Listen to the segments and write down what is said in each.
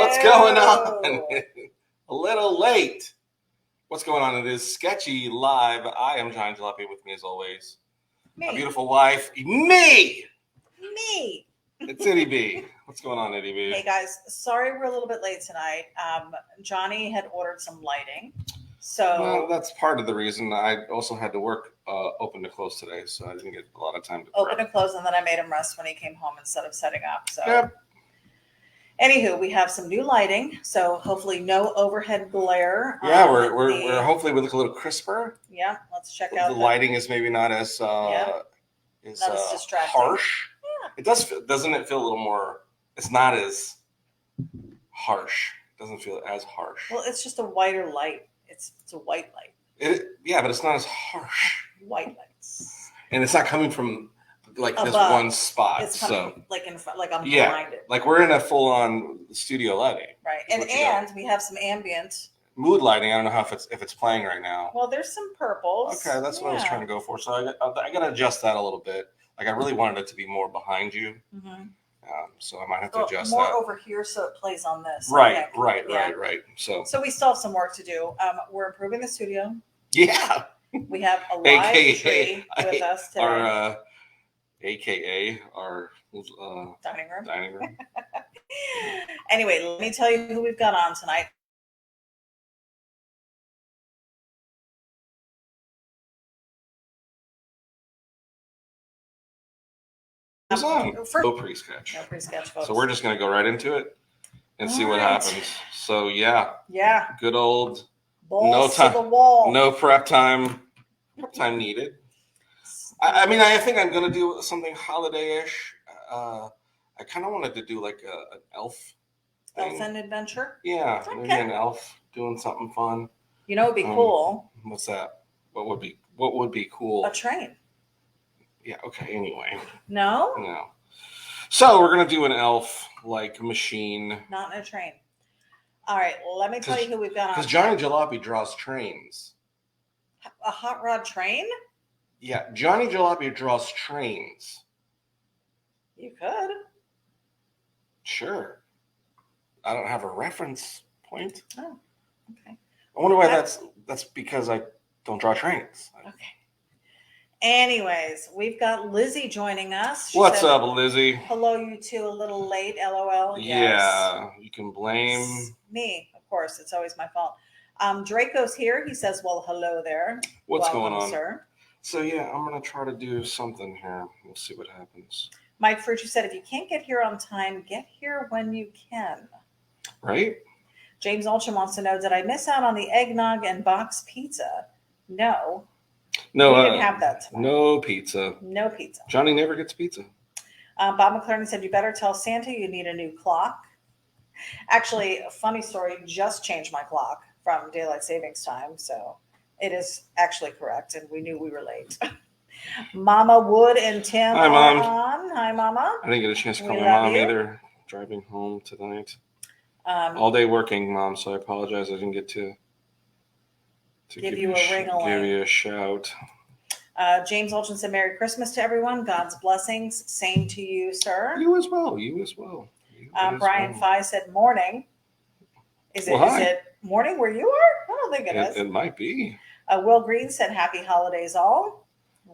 What's going on? A little late. What's going on? It is Sketchy Live. I am Johnny Jalopy, with me as always. Me. My beautiful wife, me. It's Ity-B. What's going on, Ity-B? Hey guys, sorry we're a little bit late tonight. Johnny had ordered some lighting. So well, that's part of the reason. I also had to work open to close today, so I didn't get a lot of time to open prep. to close, and then I made him rest when he came home instead of setting up. So Yep. Anywho, we have some new lighting, so hopefully no overhead glare. Yeah, we're hopefully we look a little crisper. Yeah, let's check out the lighting is maybe not as not as distracting. harsh. Yeah. It does. Doesn't it feel a little more? It's not as harsh. It doesn't feel as harsh. Well, it's just a whiter light. It's a white light. Yeah, but it's not as harsh. White lights. And it's not coming from like above. This one spot. It's coming like in front, like I'm yeah, blinded. like we're in a full-on studio lighting. Right, and we have some ambient mood lighting. I don't know how if it's playing right now. Well, there's some purples. Okay, that's what I was trying to go for. So I got to adjust that a little bit. Like I really wanted it to be more behind you. Mm-hmm. So I might have to adjust more that. over here so it plays on this. Right. So we still have some work to do. We're improving the studio. Yeah. We have a live tree with us today. Our AKA our dining room. Anyway, let me tell you who we've got on tonight. No pre-sketch. Folks. So we're just going to go right into it and see what happens. So yeah. Good old balls to the wall. No prep time. Prep time needed. I mean, I think I'm going to do something holiday-ish. I kind of wanted to do like an elf thing. Elf adventure? Yeah, maybe an elf doing something fun. You know, it'd be cool. What's that? What would be cool? A train. Yeah. Okay. Anyway. No. So we're gonna do an elf like machine. Not in a train. All right. Let me tell you who we've got on. Because Johnny Jalopy draws trains. A hot rod train? Yeah, Johnny Jalopy draws trains. You could. Sure. I don't have a reference point. Oh. Okay. I wonder why that's because I don't draw trains. Okay. Anyways, we've got Lizzie joining us. What's up, Lizzie? Hello, you two. A little late, LOL. Yeah, you can blame me. Of course, it's always my fault. Draco's here. He says, "Well, hello there. What's Welcome, going on, sir?" So yeah, I'm gonna try to do something here. We'll see what happens. Mike Frucci said, "If you can't get here on time, get here when you can." Right. James Ulchin wants to know, did I miss out on the eggnog and box pizza? No. No, we didn't have that tonight. No pizza. No pizza. Johnny never gets pizza. Bob McLaren said, you better tell Santa you need a new clock. Actually, a funny story, just changed my clock from daylight savings time, so it is actually correct, and we knew we were late. Mama Wood and Tim Hi, Mom. Hi, Mama. I didn't get a chance to call my mom either. Driving home tonight. All day working, Mom, so I apologize. I didn't get to give you a ring-a-ling. Give you a shout. James Olchin said, Merry Christmas to everyone. God's blessings. Same to you, sir. You as well. Brian Fye said, morning. Is it morning where you are? I don't think it is. It might be. Will Green said, happy holidays all.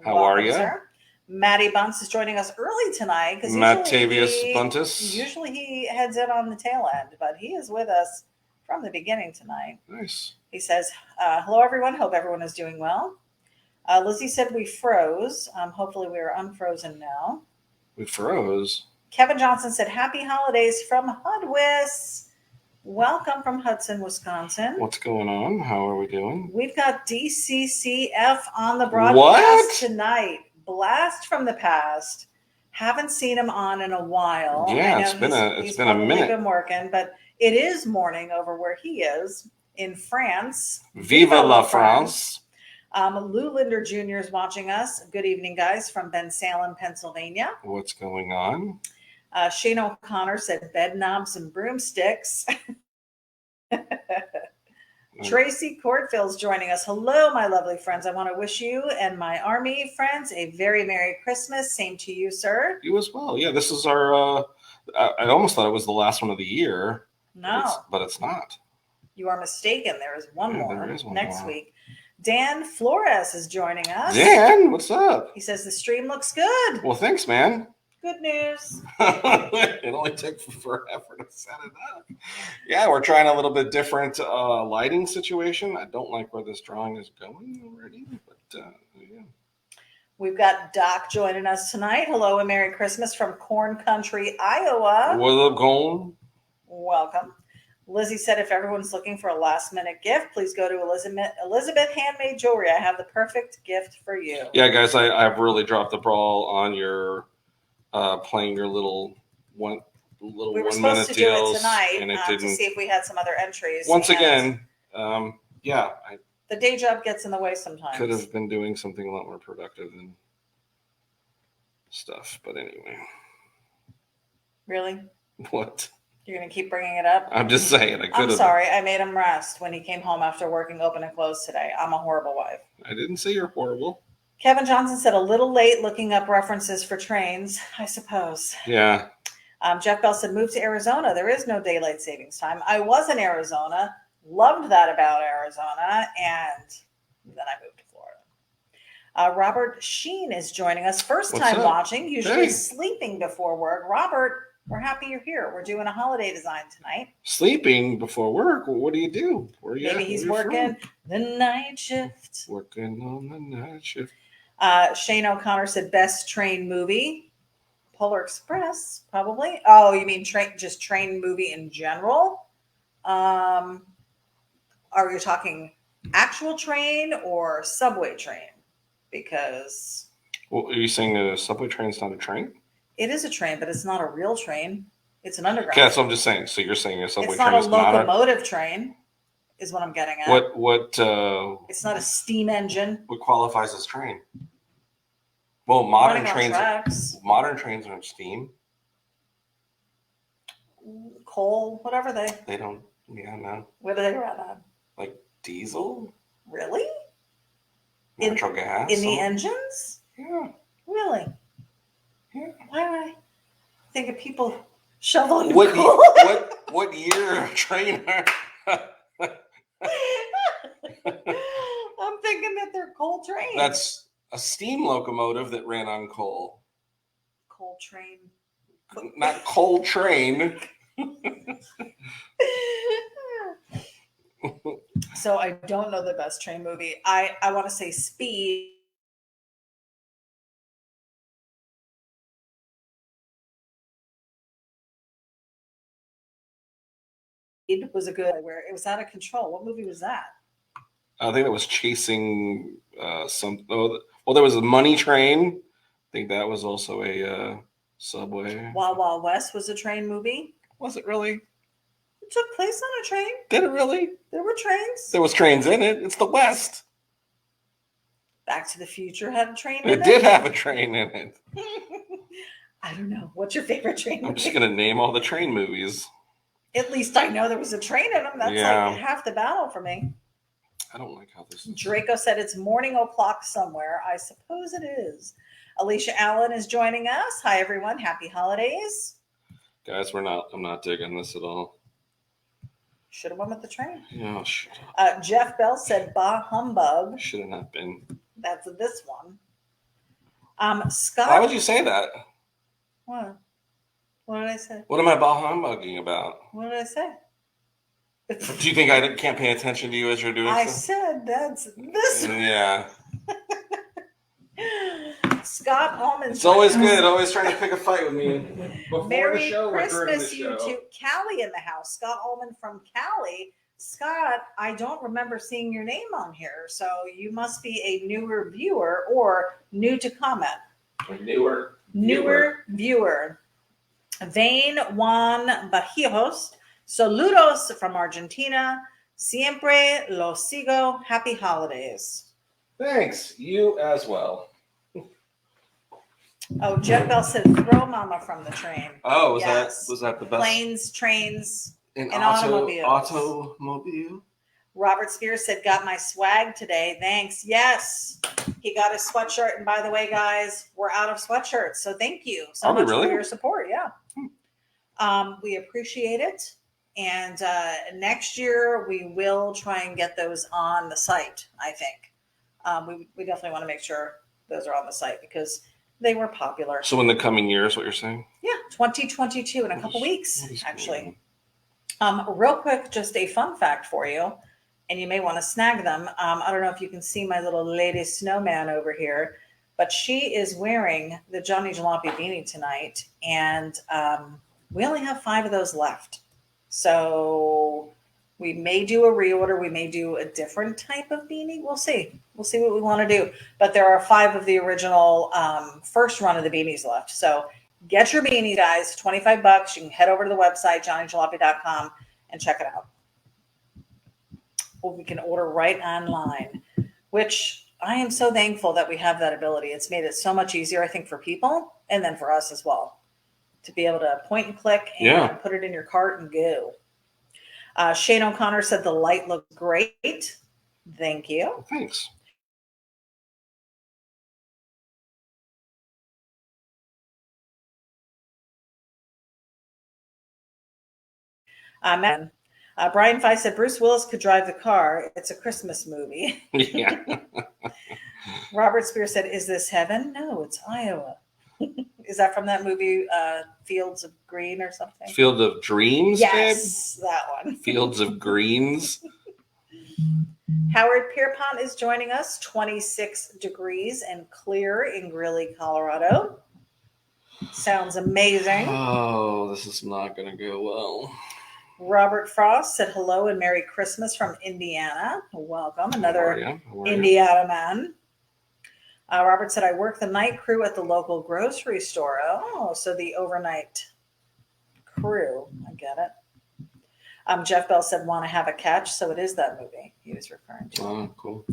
How are you? Sir. Matty Bunce is joining us early tonight. Because Matavius Buntus. Usually he heads in on the tail end, but he is with us from the beginning tonight. Nice. He says, hello, everyone. Hope everyone is doing well. Lizzie said we froze. Hopefully we are unfrozen now. We froze. Kevin Johnson said, happy holidays from Hudwis. Welcome from Hudson, Wisconsin. What's going on? How are we doing? We've got DCCF on the broadcast tonight. Blast from the past. Haven't seen him on in a while. Yeah, it's been a minute. Been working, but it is morning over where he is in France. Vive la France. Lou Linder Jr. is watching us. Good evening, guys, from Ben Salem, Pennsylvania. What's going on? Shane O'Connor said bed knobs and broomsticks. Tracy Courtfield's joining us. Hello, my lovely friends. I want to wish you and my army friends a very Merry Christmas. Same to you, sir. You as well. Yeah, this is our, I almost thought it was the last one of the year. No, But it's not. you are mistaken. There is one more there is one next more. weck. Dan Flores is joining us. Dan, what's up? He says the stream looks good. Well, thanks, man. Good news. It only took forever to set it up. Yeah, we're trying a little bit different lighting situation. I don't like where this drawing is going already, but yeah. We've got Doc joining us tonight. Hello and Merry Christmas from Corn Country, Iowa. What's up, going? Welcome. Lizzie said if everyone's looking for a last-minute gift, please go to Elizabeth Handmade Jewelry. I have the perfect gift for you. Yeah, guys, I've really dropped the ball on your playing your little one little We were 1 supposed minute to deals, do it tonight and it to didn't. see if we had some other entries. Once and again, yeah, I the day job gets in the way sometimes. could have been doing something a lot more productive than stuff. But anyway, Really? what? You're going to keep bringing it up? I'm just saying. I'm sorry. I made him rest when he came home after working open and close today. I'm a horrible wife. I didn't say you're horrible. Kevin Johnson said a little late looking up references for trains, I suppose. Yeah. Jeff Bell said, move to Arizona. There is no daylight savings time. I was in Arizona, loved that about Arizona, and then I moved to Florida. Robert Sheen is joining us. First What's time up? watching, usually Hey. sleeping before work. Robert, we're happy you're here. We're doing a holiday design tonight. Sleeping before work? Well, what do you do? Where you Maybe he's working the night shift. Working on the night shift. Shane O'Connor said best train movie. Polar Express, probably. Oh, you mean just train movie in general? Are you talking actual train or subway train? Because Well, are you saying that a subway train's not a train? it is a train, but it's not a real train. It's an underground. Okay, that's what I'm just saying. So you're saying a subway It's train not a is not locomotive train, is what I'm getting at. What It's not a steam engine. what qualifies as train? Well, Running on tracks. modern trains are steam. Coal, whatever They don't. Yeah, no. what do they run on? Like diesel, Really? natural gas. In the engines? Yeah. Really? Yeah. Why would I think of people shoveling What coal? what year train are? I'm thinking that they're coal trains. That's a steam locomotive that ran on coal. coal train. Not coal train. So I don't know the best train movie. I want to say Speed. It was a good where it was out of control. What movie was that? I think it was chasing some. Oh, well, there was a Money Train. I think that was also a subway. Wild Wild West was a train movie. Was it really? It took place on a train. Did it really? There were trains. There was trains in it. It's the West. Back to the Future had a train in It it. did have a train in it. I don't know. What's your favorite train movie? I'm just gonna name all the train movies. At least I know there was a train in them. That's Yeah. like half the battle for me. I don't like how this is. Draco said it's morning o'clock somewhere. I suppose it is. Alicia Allen is joining us. Hi, everyone. Happy holidays. Guys, I'm not digging this at all. Should have went with the train. Oh, shit. Jeff Bell said bah humbug. Should have not been. That's this one. Scott. Why would you say that? What? What did I say? What am I bah humbugging about? What did I say? Do you think I can't pay attention to you as you're doing I stuff? said that's this. Yeah. Scott Allman. It's always good. Always trying to pick a fight with me. Before Merry the show or during the Christmas, show. you two. Callie in the house. Scott Allman from Cali. Scott, I don't remember seeing your name on here, so you must be a newer viewer or new to comment. Newer Viewer. Vane Juan Bajijos. Saludos from Argentina. Siempre lo sigo. Happy holidays. Thanks. You as well. Oh, Jeff Bell said throw mama from the train. Oh, Yes. was that the best? Planes, trains, and and automobiles. Automobile. Robert Spears said, got my swag today. Thanks. Yes. He got his sweatshirt. And by the way, guys, we're out of sweatshirts. So thank you so Are we much really? for your support. Yeah. We appreciate it. And next year we will try and get those on the site. I think we definitely want to make sure those are on the site because they were popular. So in the coming years, what you're saying? Yeah, 2022 in a couple weeks, actually. Real quick, just a fun fact for you, and you may want to snag them. I don't know if you can see my little lady snowman over here, but she is wearing the Johnny Jalopy beanie tonight, and we only have 5 of those left. So we may do a reorder. We may do a different type of beanie. We'll see. We'll see what we want to do. But there are 5 of the original first run of the beanies left. So get your beanie, guys. $25. You can head over to the website, johnnyjalopy.com, and check it out. Or we can order right online, which I am so thankful that we have that ability. It's made it so much easier, I think, for people and then for us as well to be able to point and click and put it in your cart and go. Shane O'Connor said the light looked great. Thank you. Thanks. Brian Fye said Bruce Willis could drive the car. It's a Christmas movie. Yeah. Robert Spear said, is this heaven? No, it's Iowa. Is that from that movie, Fields of Green or something? Field of Dreams, yes, babe? That one. Fields of Greens. Howard Pierpont is joining us, 26 degrees and clear in Greeley, Colorado. Sounds amazing. Oh, this is not going to go well. Robert Frost said hello and Merry Christmas from Indiana. Welcome. Another How are Indiana man. Robert said, I work the night crew at the local grocery store. Oh, so the overnight crew. I get it. Jeff Bell said, want to have a catch. So it is that movie he was referring to. Oh, cool.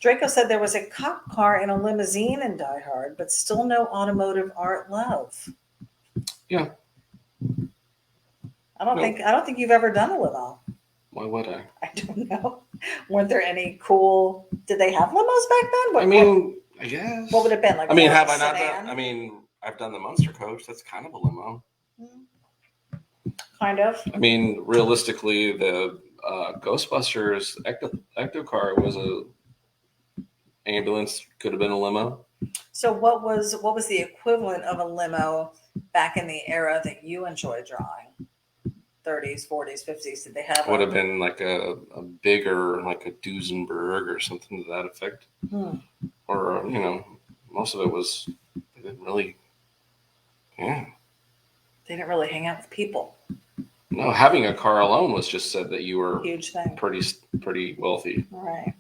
Draco said there was a cop car in a limousine in Die Hard, but still no automotive art love. Yeah. I don't think you've ever done a limo. Why would I? I don't know. Weren't there any cool? Did they have limos back then? I guess. What would it have been like? Have I not done? I've done the Monster Coach. That's kind of a limo. Kind of. Realistically, the Ghostbusters Ecto car was a ambulance. Could have been a limo. So what was the equivalent of a limo back in the era that you enjoyed drawing? 30s, 40s, 50s. Did they have? Would have been like a bigger, like a Duesenberg or something to that effect. Or most of it was they didn't really. Yeah. They didn't really hang out with people. No, having a car alone was just said that you were huge thing. Pretty wealthy. All right.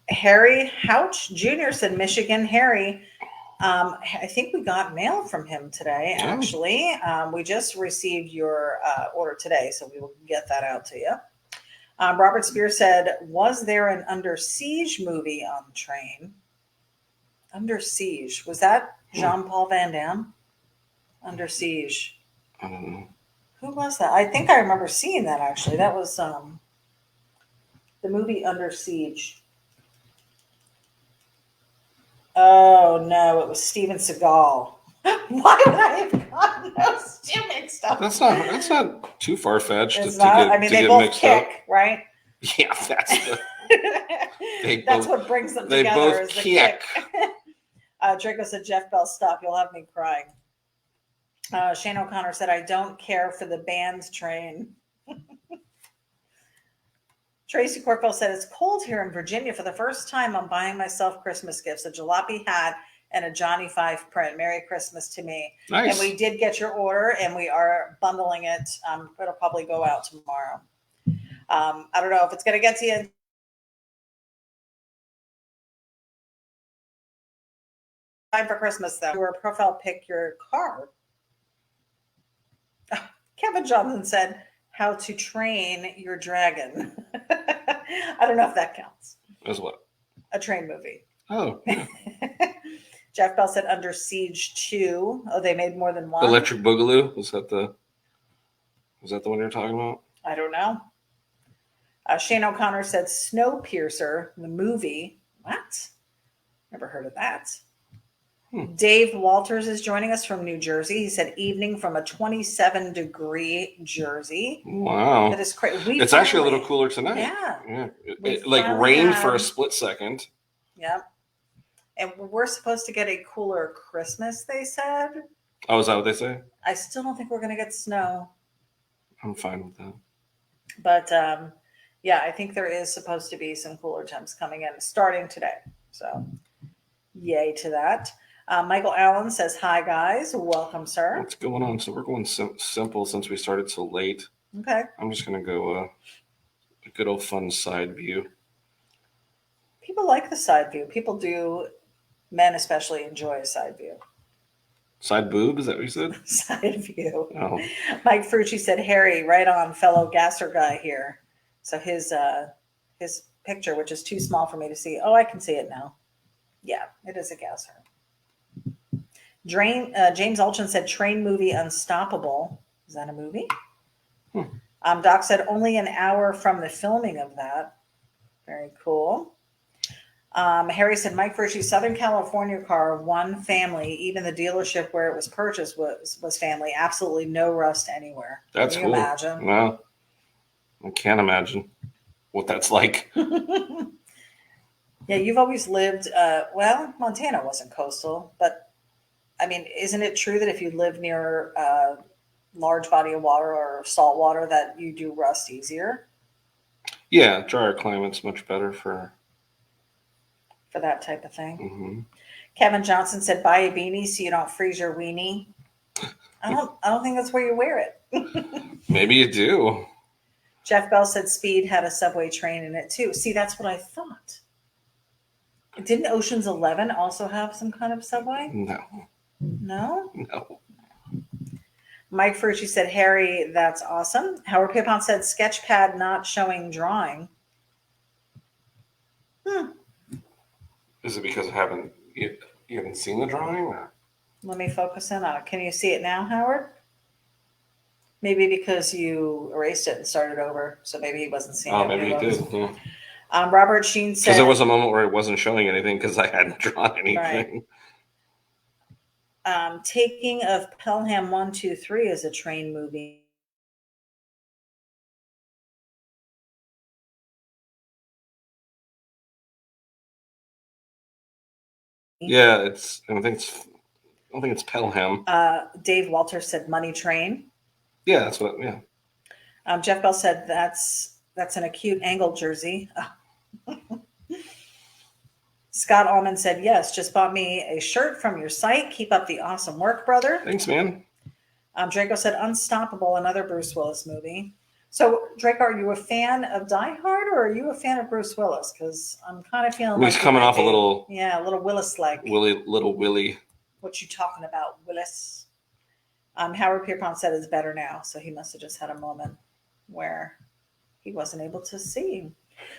Harry Houch Jr. said Michigan. Harry, I think we got mail from him today, actually. We just received your order today, so we will get that out to you. Robert Spear said, was there an Under Siege movie on the train? Under Siege. Was that Jean-Paul Van Damme? Under Siege. I don't know. Who was that? I think I remember seeing that, actually. That was the movie Under Siege. Oh, no, it was Steven Seagal. Why would I have gotten those two mixed up? That's not too far-fetched to they both kick, up. Right? Yeah, that's what brings them they together. Both is the kick. Draco said, Jeff Bell, stop. You'll have me crying. Shane O'Connor said, I don't care for the band train. Tracy Corpel said, it's cold here in Virginia. For the first time, I'm buying myself Christmas gifts, a jalopy hat and a Johnny 5 print. Merry Christmas to me. Nice. And we did get your order, and we are bundling it. It'll probably go out tomorrow. I don't know if it's going to get to you. Time for Christmas, though. Your profile pic, your card. Kevin Johnson said, how to train your dragon. I don't know if that counts. As what? A train movie. Oh, yeah. Jeff Bell said Under Siege 2. Oh, they made more than one. Electric Boogaloo? Was that the one you're talking about? I don't know. Shane O'Connor said Snowpiercer, the movie. What? Never heard of that. Dave Walters is joining us from New Jersey. He said evening from a 27-degree Jersey. Wow. That is crazy. It's actually a little cooler tonight. Yeah. It like rained for a split second. Yep. And we're supposed to get a cooler Christmas, they said. Oh, is that what they say? I still don't think we're going to get snow. I'm fine with that. But yeah, I think there is supposed to be some cooler temps coming in starting today. So yay to that. Michael Allen says, hi, guys. Welcome, sir. What's going on? So we're going simple since we started so late. Okay. I'm just going to go a good old fun side view. People like the side view. People do. Men especially enjoy a side view. Side boob, is that what you said? Side view. Oh. Mike Frucci said, Harry, right on, fellow gasser guy here. So his picture, which is too small for me to see. Oh, I can see it now. Yeah, it is a gasser. James Alchin said, train movie Unstoppable. Is that a movie? Doc said, only an hour from the filming of that. Very cool. Harry said, Mike Frucci, Southern California car, one family. Even the dealership where it was purchased was family. Absolutely no rust anywhere. That's Can you cool. imagine? No, I can't imagine what that's like. Yeah, you've always lived, well, Montana wasn't coastal, but I mean, isn't it true that if you live near a large body of water or salt water that you do rust easier? Yeah, drier climate's much better for that type of thing. Mm-hmm. Kevin Johnson said, buy a beanie so you don't freeze your weenie. I don't think that's where you wear it. Maybe you do. Jeff Bell said Speed had a subway train in it too. See, that's what I thought. Didn't Ocean's 11 also have some kind of subway? No? Mike Frucci said, Harry, that's awesome. Howard Pippon said, Sketchpad not showing drawing. Is it because you haven't seen the drawing? Or? Let me focus in on it. Can you see it now, Howard? Maybe because you erased it and started over, so maybe he wasn't seeing it. Oh, maybe he did. Yeah. Robert Sheen said, because there was a moment where it wasn't showing anything because I hadn't drawn anything. Right. Taking of Pelham 123 is a train movie. Yeah, I don't think it's Pelham. Dave Walter said Money Train. Yeah, that's what. Yeah. Jeff Bell said that's an acute angle jersey. Scott Allman said, yes, just bought me a shirt from your site. Keep up the awesome work, brother. Thanks, man. Draco said, Unstoppable, another Bruce Willis movie. So, Draco, are you a fan of Die Hard or are you a fan of Bruce Willis? Because I'm kind of feeling he's coming off a little Willis-like. Little Willie. What you talking about, Willis? Howard Pierpont said it's better now. So he must have just had a moment where he wasn't able to see.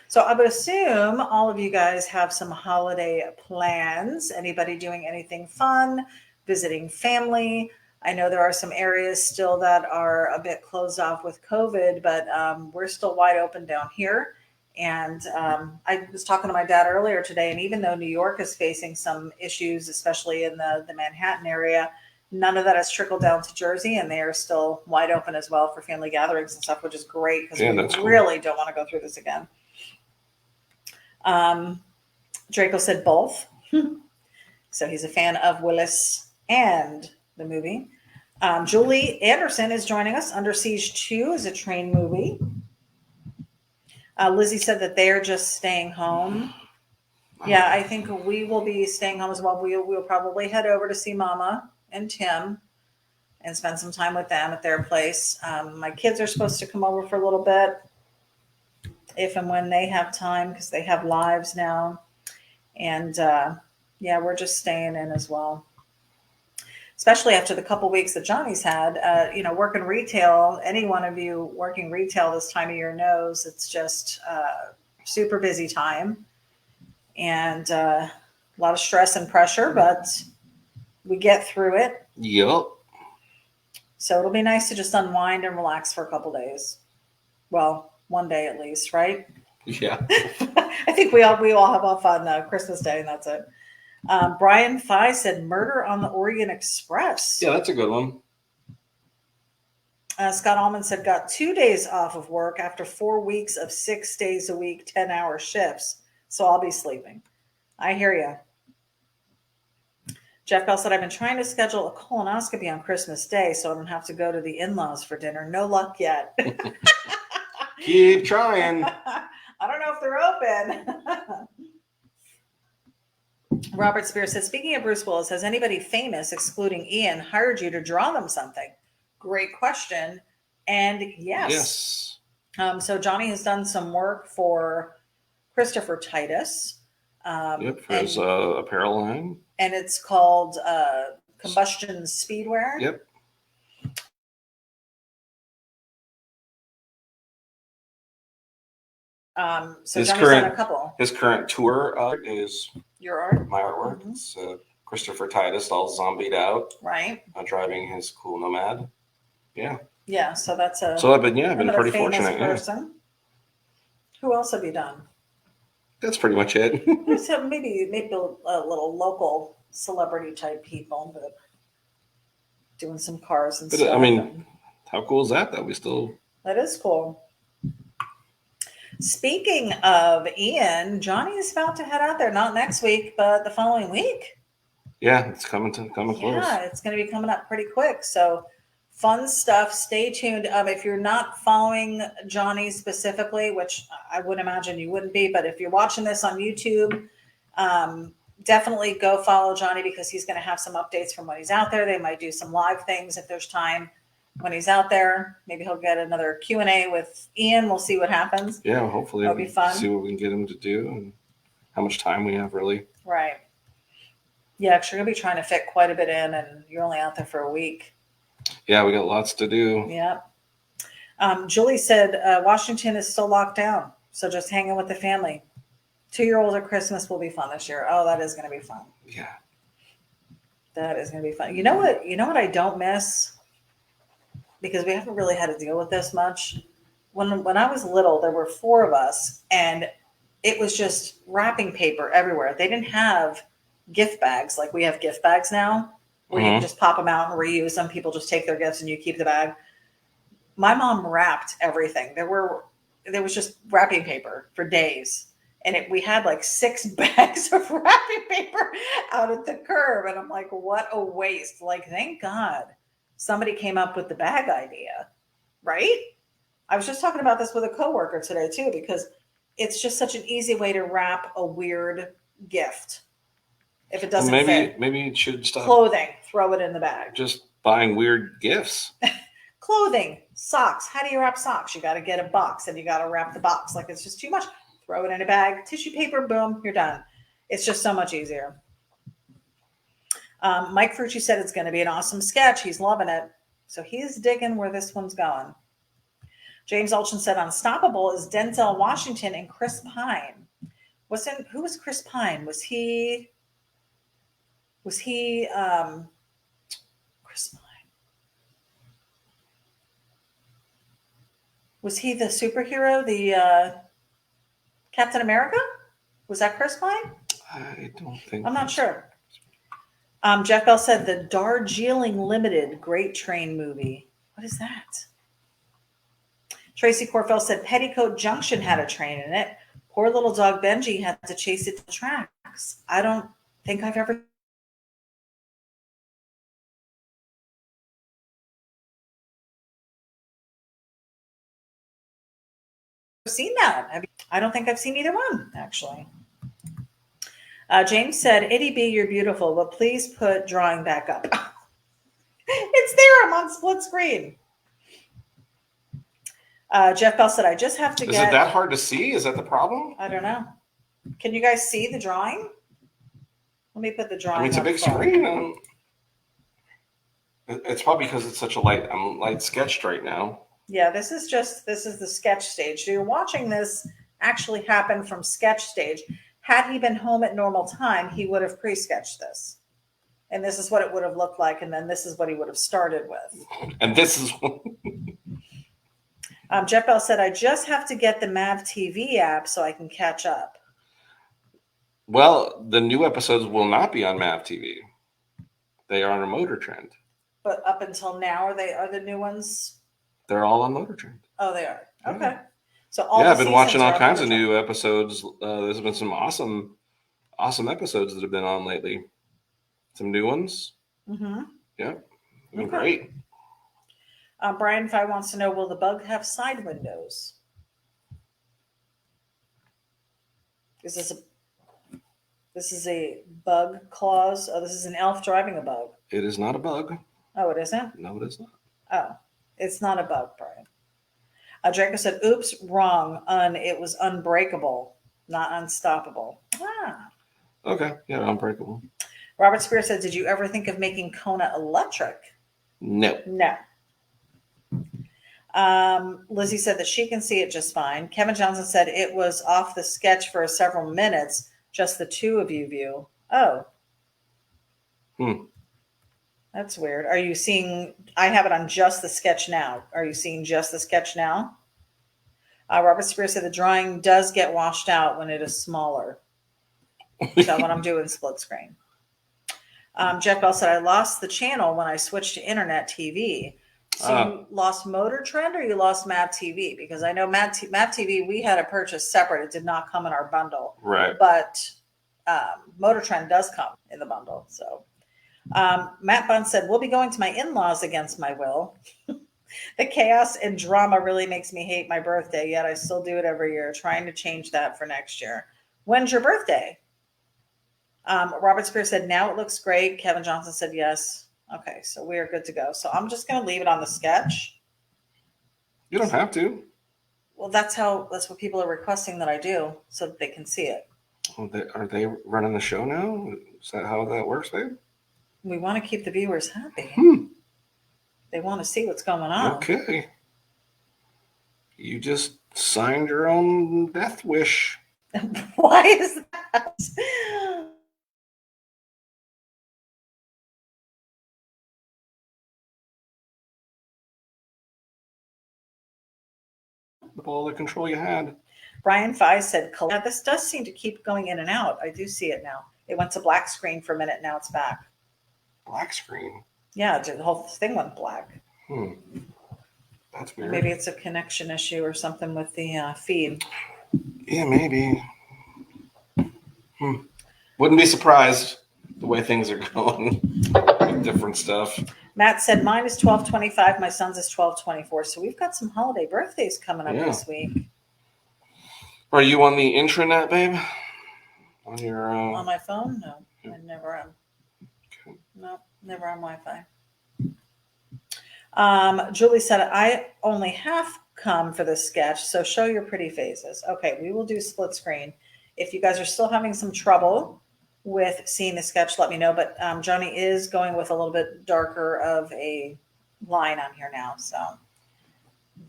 So I would assume all of you guys have some holiday plans. Anybody doing anything fun, visiting family? I know there are some areas still that are a bit closed off with COVID, but we're still wide open down here. And I was talking to my dad earlier today, and even though New York is facing some issues, especially in the Manhattan area, none of that has trickled down to Jersey, and they are still wide open as well for family gatherings and stuff, which is great because we really don't want to go through this again. Draco said both. So he's a fan of Willis and the movie. Julie Anderson is joining us. Under Siege 2 is a train movie. Lizzie said that they're just staying home. Yeah, I think we will be staying home as well. We'll probably head over to see Mama and Tim and spend some time with them at their place. My kids are supposed to come over for a little bit if and when they have time because they have lives now. And yeah, we're just staying in as well. Especially after the couple weeks that Johnny's had, working retail. Any one of you working retail this time of year knows it's just super busy time and a lot of stress and pressure, but we get through it. Yep. So it'll be nice to just unwind and relax for a couple days. Well, one day at least, right? Yeah. I think we all have off on Christmas Day, and that's it. Brian Fye said Murder on the Orient Express. Yeah, that's a good one. Scott Allman said got 2 days off of work after 4 weeks of 6 days a week, 10-hour shifts. So I'll be sleeping. I hear you. Jeff Bell said, I've been trying to schedule a colonoscopy on Christmas Day so I don't have to go to the in-laws for dinner. No luck yet. Keep trying. I don't know if they're open. Robert Spears said, speaking of Bruce Willis, has anybody famous, excluding Ian, hired you to draw them something? Great question. And yes. So Johnny has done some work for Christopher Titus. Yep, for his apparel line. And it's called Combustion Speedwear. Yep. So Johnny's done a couple. His current tour is your art, my artwork. Mm-hmm. It's Christopher Titus, all zombied out, right? Driving his cool Nomad. Yeah. Yeah. So that's a. So I've been pretty fortunate. Person. Yeah. Who else have you done? That's pretty much it. So maybe a little local celebrity type people, but doing some cars and stuff. I mean, how cool is that? That we still. That is cool. Speaking of Ian, Johnny is about to head out there, not next week, but the following week. Yeah, it's coming close. Yeah, it's going to be coming up pretty quick. So fun stuff. Stay tuned. If you're not following Johnny specifically, which I would imagine you wouldn't be, but if you're watching this on YouTube, definitely go follow Johnny because he's going to have some updates from when he's out there. They might do some live things if there's time. When he's out there, maybe he'll get another Q&A with Ian. We'll see what happens. Yeah, hopefully it'll be fun. See what we can get him to do and how much time we have, really. Right. Yeah, because you're going to be trying to fit quite a bit in, and you're only out there for a week. Yeah, we got lots to do. Yeah. Julie said Washington is still locked down, so just hanging with the family. 2-year-old at Christmas will be fun this year. Oh, that is going to be fun. Yeah. That is going to be fun. You know what I don't miss? Because we haven't really had to deal with this much. When I was little, there were 4 of us, and it was just wrapping paper everywhere. They didn't have gift bags like we have gift bags now, where you can just pop them out and reuse them. People just take their gifts and you keep the bag. My mom wrapped everything. There was just wrapping paper for days. And we had like 6 bags of wrapping paper out at the curb. And I'm like, what a waste. Like, thank God somebody came up with the bag idea, right? I was just talking about this with a coworker today too, because it's just such an easy way to wrap a weird gift. If it doesn't fit. Maybe it should stop. Clothing, throw it in the bag. Just buying weird gifts. Clothing, socks. How do you wrap socks? You got to get a box and you got to wrap the box. Like, it's just too much. Throw it in a bag, tissue paper, boom, you're done. It's just so much easier. Mike Frucci said it's going to be an awesome sketch. He's loving it. So he's digging where this one's going. James Olchen said Unstoppable is Denzel Washington and Chris Pine. Who was Chris Pine? Was he Chris Pine? Was he the superhero, the Captain America? Was that Chris Pine? I don't think. I'm not sure. Jeff Bell said the Darjeeling Limited Great Train movie. What is that? Tracy Corfell said Petticoat Junction had a train in it. Poor little dog Benji had to chase it to the tracks. I don't think I've ever seen that. I don't think I've seen either one, actually. James said, Ity-B, you're beautiful, but please put drawing back up. It's there. I'm on split screen. Jeff Bell said, I just have to Is it that hard to see? Is that the problem? I don't know. Can you guys see the drawing? Let me put the drawing. I mean, it's a big screen. It's probably because it's such a light sketched right now. Yeah, this is the sketch stage. So you're watching this actually happen from sketch stage. Had he been home at normal time, he would have pre-sketched this. And this is what it would have looked like. And then this is what he would have started with. And this is Jeff Bell said, I just have to get the Mav TV app so I can catch up. Well, the new episodes will not be on MAV TV. They are on a Motor Trend. But up until now, are the new ones? They're all on Motor Trend. Oh, they are. Yeah. Okay. So all I've the been watching seasons all are on kinds of Motor new episodes. There's been some awesome episodes that have been on lately. Some new ones. Mm-hmm. Yeah, been Okay. great. Brian Fi wants to know: will the bug have side windows? Is this is a bug clause? Oh, this is an elf driving a bug. It is not a bug. Oh, it isn't? No, it is not. Oh, it's not a bug, Brian. Draco said, oops, wrong. It was unbreakable, not unstoppable. Ah. Okay, yeah, Unbreakable. Robert Spear said, did you ever think of making Kona electric? No. No. Lizzie said that she can see it just fine. Kevin Johnson said it was off the sketch for several minutes, just the two of you view. Oh. That's weird. Are you seeing, I have it on just the sketch now. Are you seeing just the sketch now? Robert Spear said the drawing does get washed out when it is smaller. So when I'm doing split screen. Jeff Bell said, I lost the channel when I switched to internet TV. So you lost Motor Trend or you lost Mav TV? Because I know Mav TV, we had to purchase separate. It did not come in our bundle. Right. But Motor Trend does come in the bundle. So Matt Bunn said, we'll be going to my in-laws against my will. The chaos and drama really makes me hate my birthday, yet I still do it every year, trying to change that for next year. When's your birthday? Robert Spear said, now it looks great. Kevin Johnson said, yes. Okay, so we are good to go. So I'm just going to leave it on the sketch. You don't have to. Well, that's what people are requesting that I do so that they can see it. Well, are they running the show now? Is that how that works, babe? We want to keep the viewers happy. They want to see what's going on. Okay. You just signed your own death wish. Why is that? With all the control you had. Brian Fi said, yeah, this does seem to keep going in and out. I do see it now. It went to black screen for a minute. Now it's back. Black screen? Yeah, the whole thing went black. That's weird. Maybe it's a connection issue or something with the feed. Yeah, maybe. Wouldn't be surprised the way things are going with different stuff. Matt said, mine is 12/25. My son's is 12/24. So we've got some holiday birthdays coming up this week. Are you on the intranet, babe? On your on my phone? No, I never am. Okay. No, never on Wi-Fi. Julie said, I only half come for this sketch, so show your pretty faces. Okay, we will do split screen. If you guys are still having some trouble with seeing the sketch, let me know. But Johnny is going with a little bit darker of a line on here now. So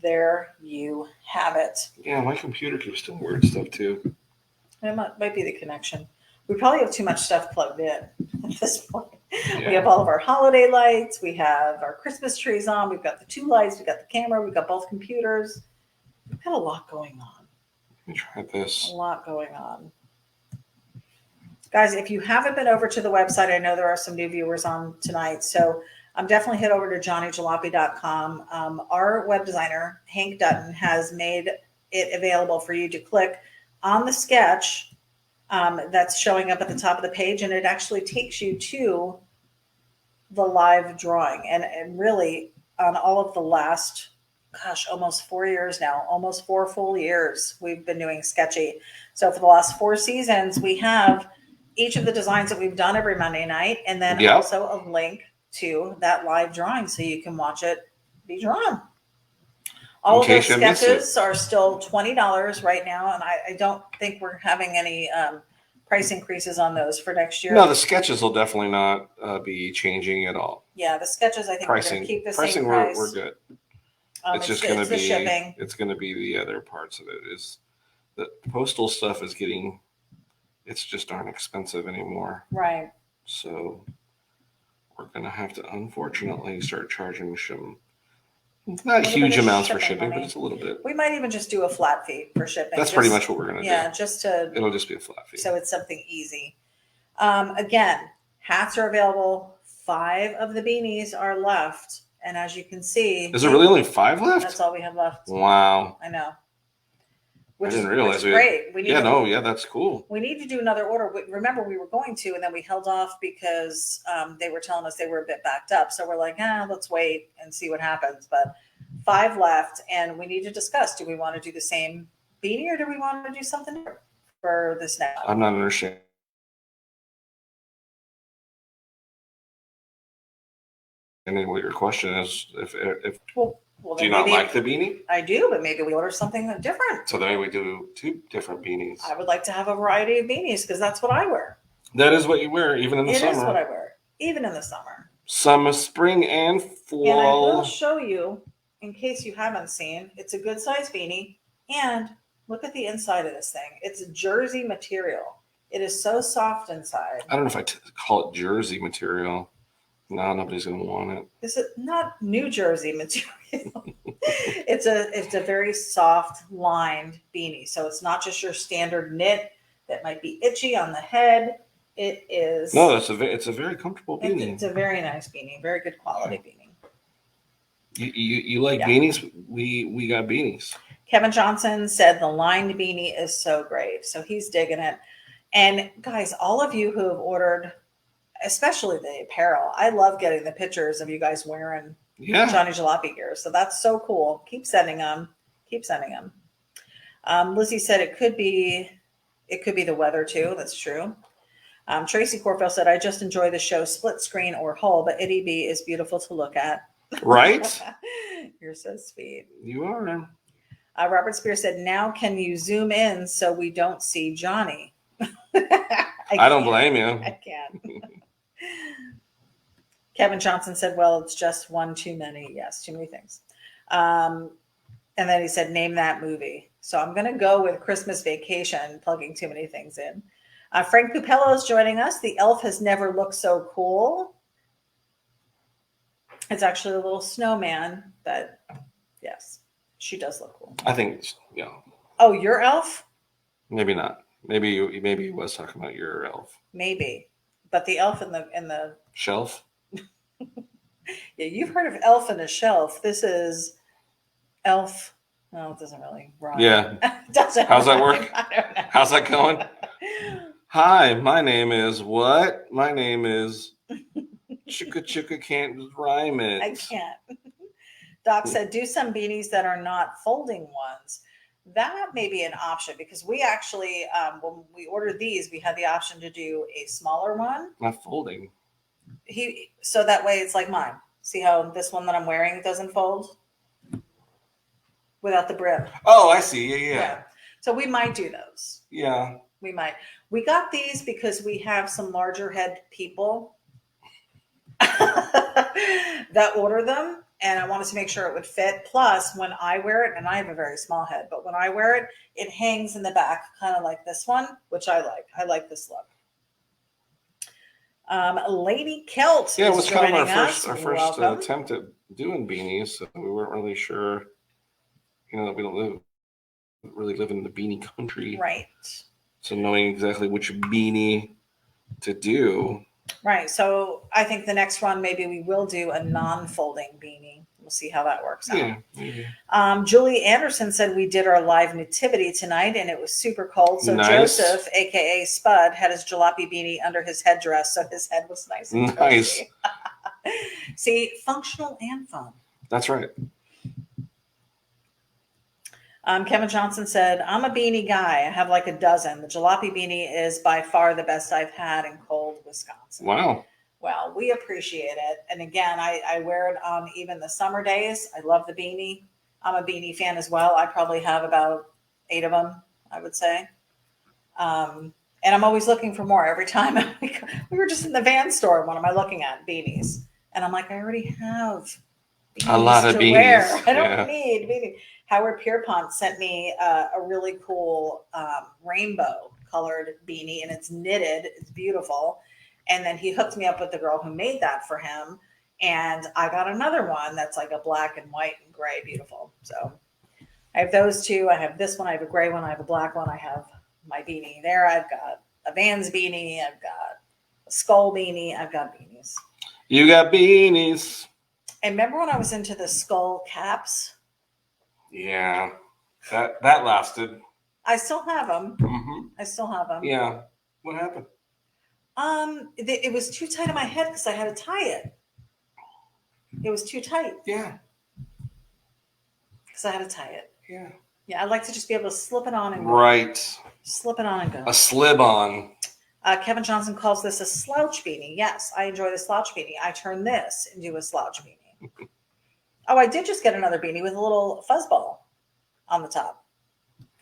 there you have it. Yeah, my computer keeps doing weird stuff too. It might be the connection. We probably have too much stuff plugged in at this point. Yeah. We have all of our holiday lights. We have our Christmas trees on. We've got the two lights. We've got the camera. We've got both computers. We've got a lot going on. Let me try this. A lot going on. Guys, if you haven't been over to the website, I know there are some new viewers on tonight. So definitely head over to johnnyjalopy.com. Our web designer, Hank Dutton, has made it available for you to click on the sketch that's showing up at the top of the page, and it actually takes you to the live drawing. And really, on all of the last, almost 4 years now, almost 4 full years, we've been doing Sketchy. So for the last 4 seasons, we have each of the designs that we've done every Monday night, and then also a link to that live drawing so you can watch it be drawn. All of those sketches are still $20 right now, and I don't think we're having any price increases on those for next year. No, the sketches will definitely not be changing at all. Yeah, the sketches, I think we're going to keep the same price. We're good. It's just going to be shipping. It's going to be the other parts of it. Is the postal stuff is getting, it's just aren't expensive anymore. Right. So we're going to have to, unfortunately, start charging some Not little huge bit of amounts for shipping shipping, money. but it's a little bit. We might even just do a flat fee for shipping. That's pretty much what we're gonna Yeah, do. just to It'll just be a flat fee. so it's something easy. Again, hats are available. 5 of the beanies are left, and as you can see, is there really only 5 left? That's all we have left. Wow. I know. I didn't realize which is great. That's cool. We need to do another order. Remember, we were going to, and then we held off because they were telling us they were a bit backed up. So we're like, let's wait and see what happens. But 5 left, and we need to discuss: do we want to do the same beanie, or do we want to do something different for this next? I'm not understanding what your question is. If do you not like the beanie? I do, but maybe we order something different. So then maybe we do 2 different beanies. I would like to have a variety of beanies because that's what I wear. That is what you wear, even in the summer. It is what I wear, even in the summer. Summer, spring, and fall. And I will show you, in case you haven't seen, it's a good size beanie. And look at the inside of this thing. It's jersey material. It is so soft inside. I don't know if I call it jersey material. No, nobody's gonna want it. Is it not New Jersey material? It's a very soft lined beanie. So it's not just your standard knit that might be itchy on the head. It is. No, it's a very comfortable beanie. It's a very nice beanie, very good quality beanie. You like beanies? We got beanies. Kevin Johnson said the lined beanie is so great. So he's digging it. And guys, all of you who have ordered, especially the apparel, I love getting the pictures of you guys wearing Johnny Jalopy gear. So that's so cool. Keep sending them. Lizzie said it could be the weather too. That's true. Tracy Corfield said, I just enjoy the show split screen or whole, but Ity-B is beautiful to look at. Right? You're so sweet. You are. Robert Spears said, now can you zoom in so we don't see Johnny? I don't blame you. I can't. Kevin Johnson said, well, it's just one too many. Yes, too many things. And then he said, name that movie. So I'm going to go with Christmas Vacation, plugging too many things in. Frank Pupello is joining us. The elf has never looked so cool. It's actually a little snowman, but yes, she does look cool. I think, Oh, your elf? Maybe not. Maybe he was talking about your elf. Maybe, but the elf in the shelf. Yeah, you've heard of elf in a shelf. This is elf. No, it doesn't really rhyme. Yeah. Doesn't. How's that rhyme. work? I don't know. How's that going? Hi, my name is what? My name is Chicka Chicka can't rhyme it. I can't. Doc said, do some beanies that are not folding ones. That may be an option because we actually, when we ordered these, we had the option to do a smaller one. Not folding. So that way it's like mine. See how this one that I'm wearing doesn't fold? Without the brim. Oh, I see. Yeah. So we might do those. Yeah. We might. We got these because we have some larger head people that order them. And I wanted to make sure it would fit. Plus, when I wear it, and I have a very small head, but when I wear it, it hangs in the back, kind of like this one, which I like. I like this look. Lady Kelt. Yeah, it was kind of our first Welcome. attempt at doing beanies. So we weren't really sure, that we don't really live in the beanie country. Right. So knowing exactly which beanie to do. Right. So I think the next one, maybe we will do a non-folding beanie. We'll see how that works out. Yeah, maybe. Julie Anderson said we did our live nativity tonight and it was super cold. So nice. Joseph, aka Spud, had his jalopy beanie under his headdress, so his head was nice and toasty. See, functional and fun. That's right. Kevin Johnson said, I'm a beanie guy. I have like a dozen. The jalopy beanie is by far the best I've had in cold Wisconsin. Wow. Well, we appreciate it. And again, I wear it on even the summer days. I love the beanie. I'm a beanie fan as well. I probably have about 8 of them, I would say. And I'm always looking for more every time. We were just in the van store. What am I looking at? Beanies. And I'm like, I already have beanies a lot of beanies. Wear. I don't need beanies. Howard Pierpont sent me a really cool rainbow colored beanie, and it's knitted. It's beautiful. And then he hooked me up with the girl who made that for him. And I got another one that's like a black and white and gray, beautiful. So I have those two. I have this one. I have a gray one. I have a black one. I have my beanie there. I've got a Vans beanie. I've got a skull beanie. I've got beanies. You got beanies. And remember when I was into the skull caps? Yeah, that lasted. I still have them. Mm-hmm. I still have them. Yeah. What happened? It was too tight on my head because I had to tie it. It was too tight. Yeah. Because I had to tie it. Yeah. Yeah, I'd like to just be able to slip it on and go. Right. Slip it on and go. A slib on. Kevin Johnson calls this a slouch beanie. Yes, I enjoy the slouch beanie. I turn this into a slouch beanie. Oh, I did just get another beanie with a little fuzzball on the top.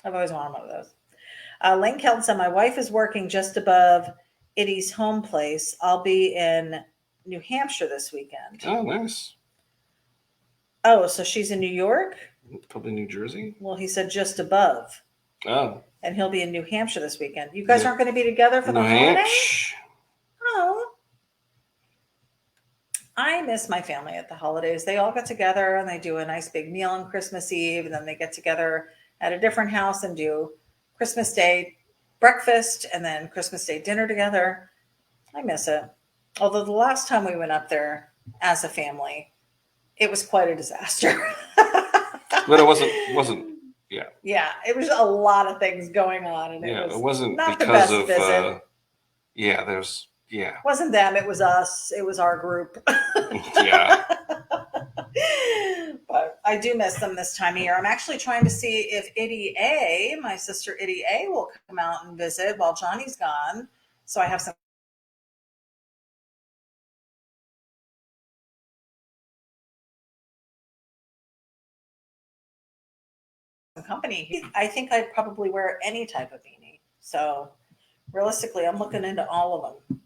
I've always wanted one of those. Lane Kelton said, my wife is working just above Itty's home place. I'll be in New Hampshire this weekend. Oh, nice. Oh, so she's in New York? Probably New Jersey. Well, he said just above. Oh. And he'll be in New Hampshire this weekend. You guys aren't going to be together for the holidays? Oh. I miss my family at the holidays. They all get together and they do a nice big meal on Christmas Eve. And then they get together at a different house and do Christmas Day breakfast and then Christmas Day dinner together. I miss it. Although the last time we went up there as a family, it was quite a disaster. But it wasn't. Yeah. Yeah, it was a lot of things going on, and it was wasn't not because the best visit. Yeah. It wasn't them, it was us. It was our group. Yeah. But I do miss them this time of year. I'm actually trying to see if Ity-A, my sister Ity-A, will come out and visit while Johnny's gone. So I have some company. I think I'd probably wear any type of beanie. So realistically, I'm looking into all of them.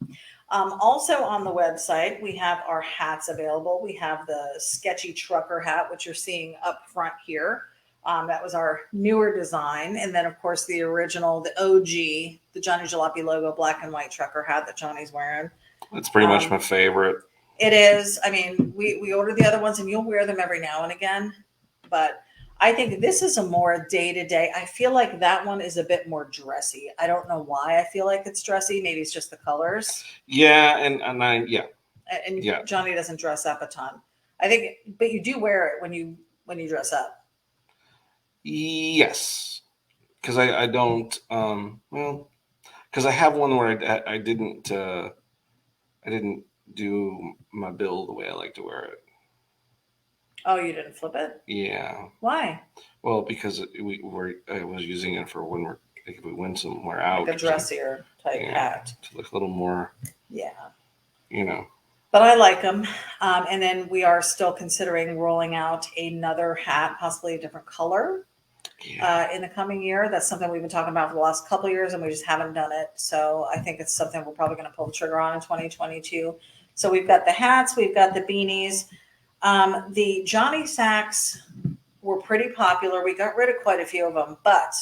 Also on the website, we have our hats available. We have the Sketchy trucker hat, which you're seeing up front here. That was our newer design. And then, of course, the original, the OG, the Johnny Jalopy logo, black and white trucker hat that Johnny's wearing. That's pretty much my favorite. It is. I mean, we order the other ones and you'll wear them every now and again. But I think this is a more day-to-day. I feel like that one is a bit more dressy. I don't know why I feel like it's dressy. Maybe it's just the colors. Yeah, and Johnny doesn't dress up a ton. I think, but you do wear it when you dress up. Yes, because I don't. Because I have one where I didn't do my bill the way I like to wear it. Oh, you didn't flip it? Yeah. Why? Well, because I was using it for when if we went somewhere out. Like a dressier type hat. To look a little more. Yeah. But I like them. And then we are still considering rolling out another hat, possibly a different color in the coming year. That's something we've been talking about for the last couple of years and we just haven't done it. So I think it's something we're probably going to pull the trigger on in 2022. So we've got the hats, we've got the beanies. The Johnny sacks were pretty popular. We got rid of quite a few of them, but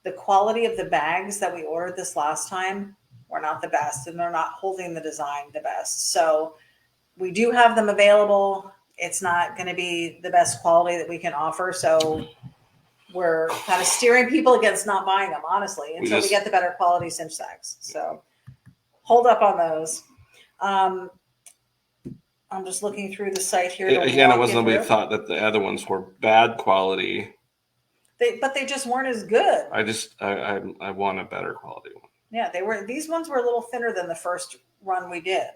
the quality of the bags that we ordered this last time were not the best, and they're not holding the design the best. So we do have them available. It's not going to be the best quality that we can offer. So we're kind of steering people against not buying them, honestly, until we get the better quality cinch sacks. So hold up on those. I'm just looking through the site here. Again, it wasn't nobody thought that the other ones were bad quality. But they just weren't as good. I want a better quality one. Yeah, they were. These ones were a little thinner than the first run we did.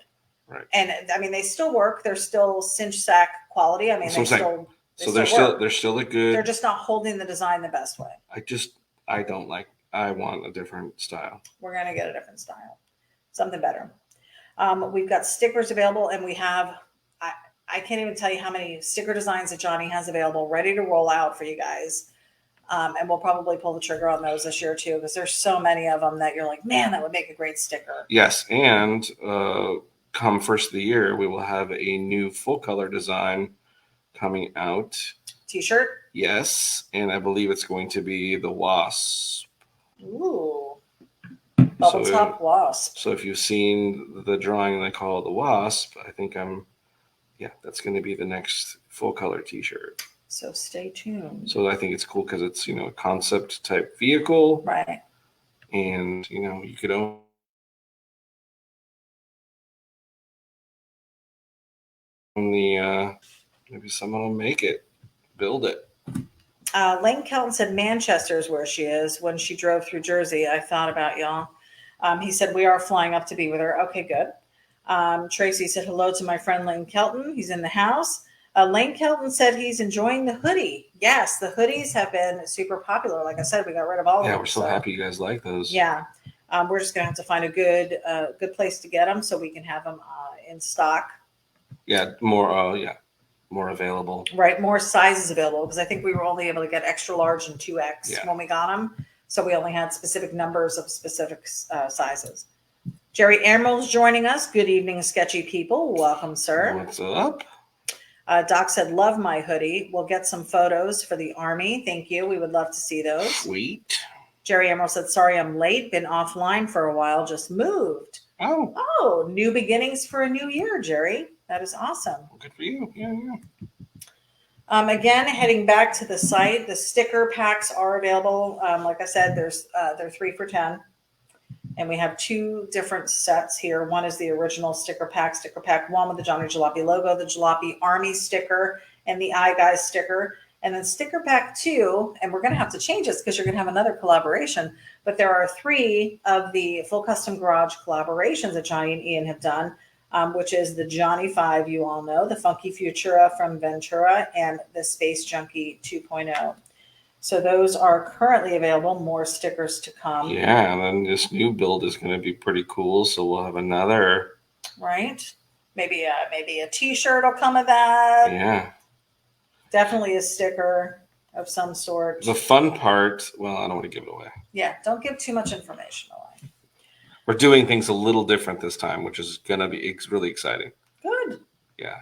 Right. And I mean, they still work. They're still cinch sack quality. I mean, they're still a good. They're just not holding the design the best way. I don't like. I want a different style. We're gonna get a different style, something better. We've got stickers available, and we have. I can't even tell you how many sticker designs that Johnny has available, ready to roll out for you guys. And we'll probably pull the trigger on those this year too, because there's so many of them that you're like, man, that would make a great sticker. Yes, and come first of the year, we will have a new full color design coming out. T-shirt? Yes, and I believe it's going to be the wasp. Ooh. Bubble top wasp. So if you've seen the drawing they call it the wasp, I think I'm yeah, that's going to be the next full color T-shirt. So stay tuned. So I think it's cool because it's, a concept type vehicle. Right. And, you could own maybe someone will make it, build it. Lane Kelton said Manchester is where she is. When she drove through Jersey, I thought about y'all. He said, we are flying up to be with her. Okay, good. Tracy said, hello to my friend Lane Kelton. He's in the house. Lane Kelton said he's enjoying the hoodie. Yes, the hoodies have been super popular. Like I said, we got rid of all of them. Yeah, we're so happy you guys like those. Yeah. We're just going to have to find a good place to get them so we can have them in stock. Yeah, more available. Right, more sizes available, because I think we were only able to get extra large and 2X when we got them. So we only had specific numbers of specific sizes. Jerry Emerald's joining us. Good evening, sketchy people. Welcome, sir. What's up? Doc said, love my hoodie. We'll get some photos for the Army. Thank you. We would love to see those. Sweet. Jerry Emerald said, sorry I'm late. Been offline for a while. Just moved. Oh, new beginnings for a new year, Jerry. That is awesome. Well, good for you. Yeah. Again, heading back to the site, the sticker packs are available. Like I said, they're 3 for $10. And we have 2 different sets here. One is the original sticker pack 1 with the Johnny Jalopy logo, the Jalopy Army sticker, and the I Guys sticker. And then sticker pack 2, and we're going to have to change this because you're going to have another collaboration. But there are 3 of the full custom garage collaborations that Johnny and Ian have done, which is the Johnny 5, you all know, the Funky Futura from Ventura, and the Space Junkie 2.0. So those are currently available. More stickers to come. Yeah, and then this new build is going to be pretty cool. So we'll have another. Right. Maybe a T-shirt will come of that. Yeah. Definitely a sticker of some sort. The fun part, well, I don't want to give it away. Yeah, don't give too much information away. We're doing things a little different this time, which is going to be really exciting. Good. Yeah.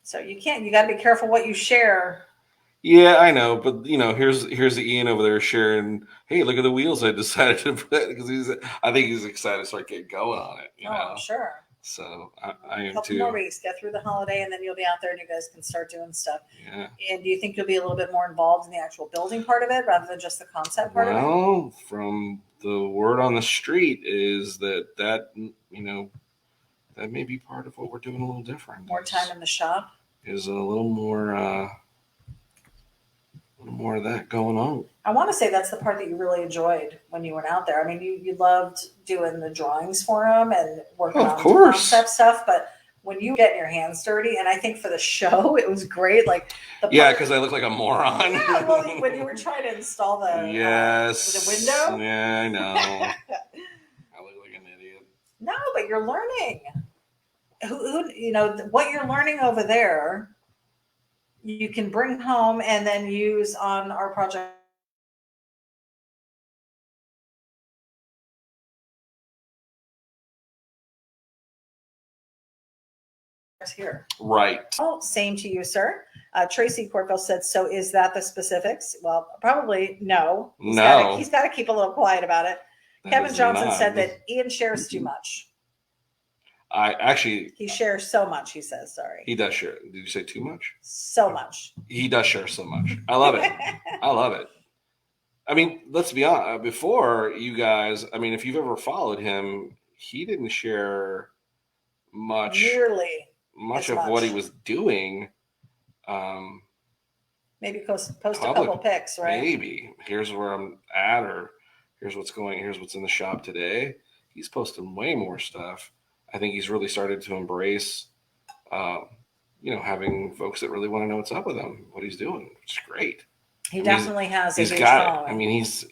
So you got to be careful what you share. Yeah, I know, but here's the Ian over there sharing. Hey, look at the wheels I decided to put, because I think he's excited to start getting going on it. I'm sure. So I am a couple too. more weeks, get through the holiday, and then you'll be out there, and you guys can start doing stuff. Yeah. And do you think you'll be a little bit more involved in the actual building part of it rather than just the concept part of it? Well, from the word on the street is that may be part of what we're doing a little different. More time in the shop. Is a little more of that going on. I want to say that's the part that you really enjoyed when you went out there. I mean, you loved doing the drawings for them and working on the concept stuff, but when you get your hands dirty, and I think for the show, it was great. Like because I look like a moron. Yeah, well, when you were trying to install the window. Yeah, I know. I look like an idiot. No, but you're learning. What you're learning over there, you can bring home and then use on our project. Here. Right. Oh, same to you, sir. Tracy Corkville said, so is that the specifics? Well, probably no. He's got to keep a little quiet about it. Kevin Johnson said that Ian shares too much. He shares so much, he says. Sorry. He does share. Did you say too much? So much. He does share so much. I love it. I love it. I mean, let's be honest. Before you guys, I mean, if you've ever followed him, he didn't share much of what he was doing. Maybe post a couple pics, right? Maybe. Here's where I'm at, or here's what's in the shop today. He's posting way more stuff. I think he's really started to embrace, having folks that really want to know what's up with him, what he's doing, which is great. He definitely has. He's got it. I mean, it's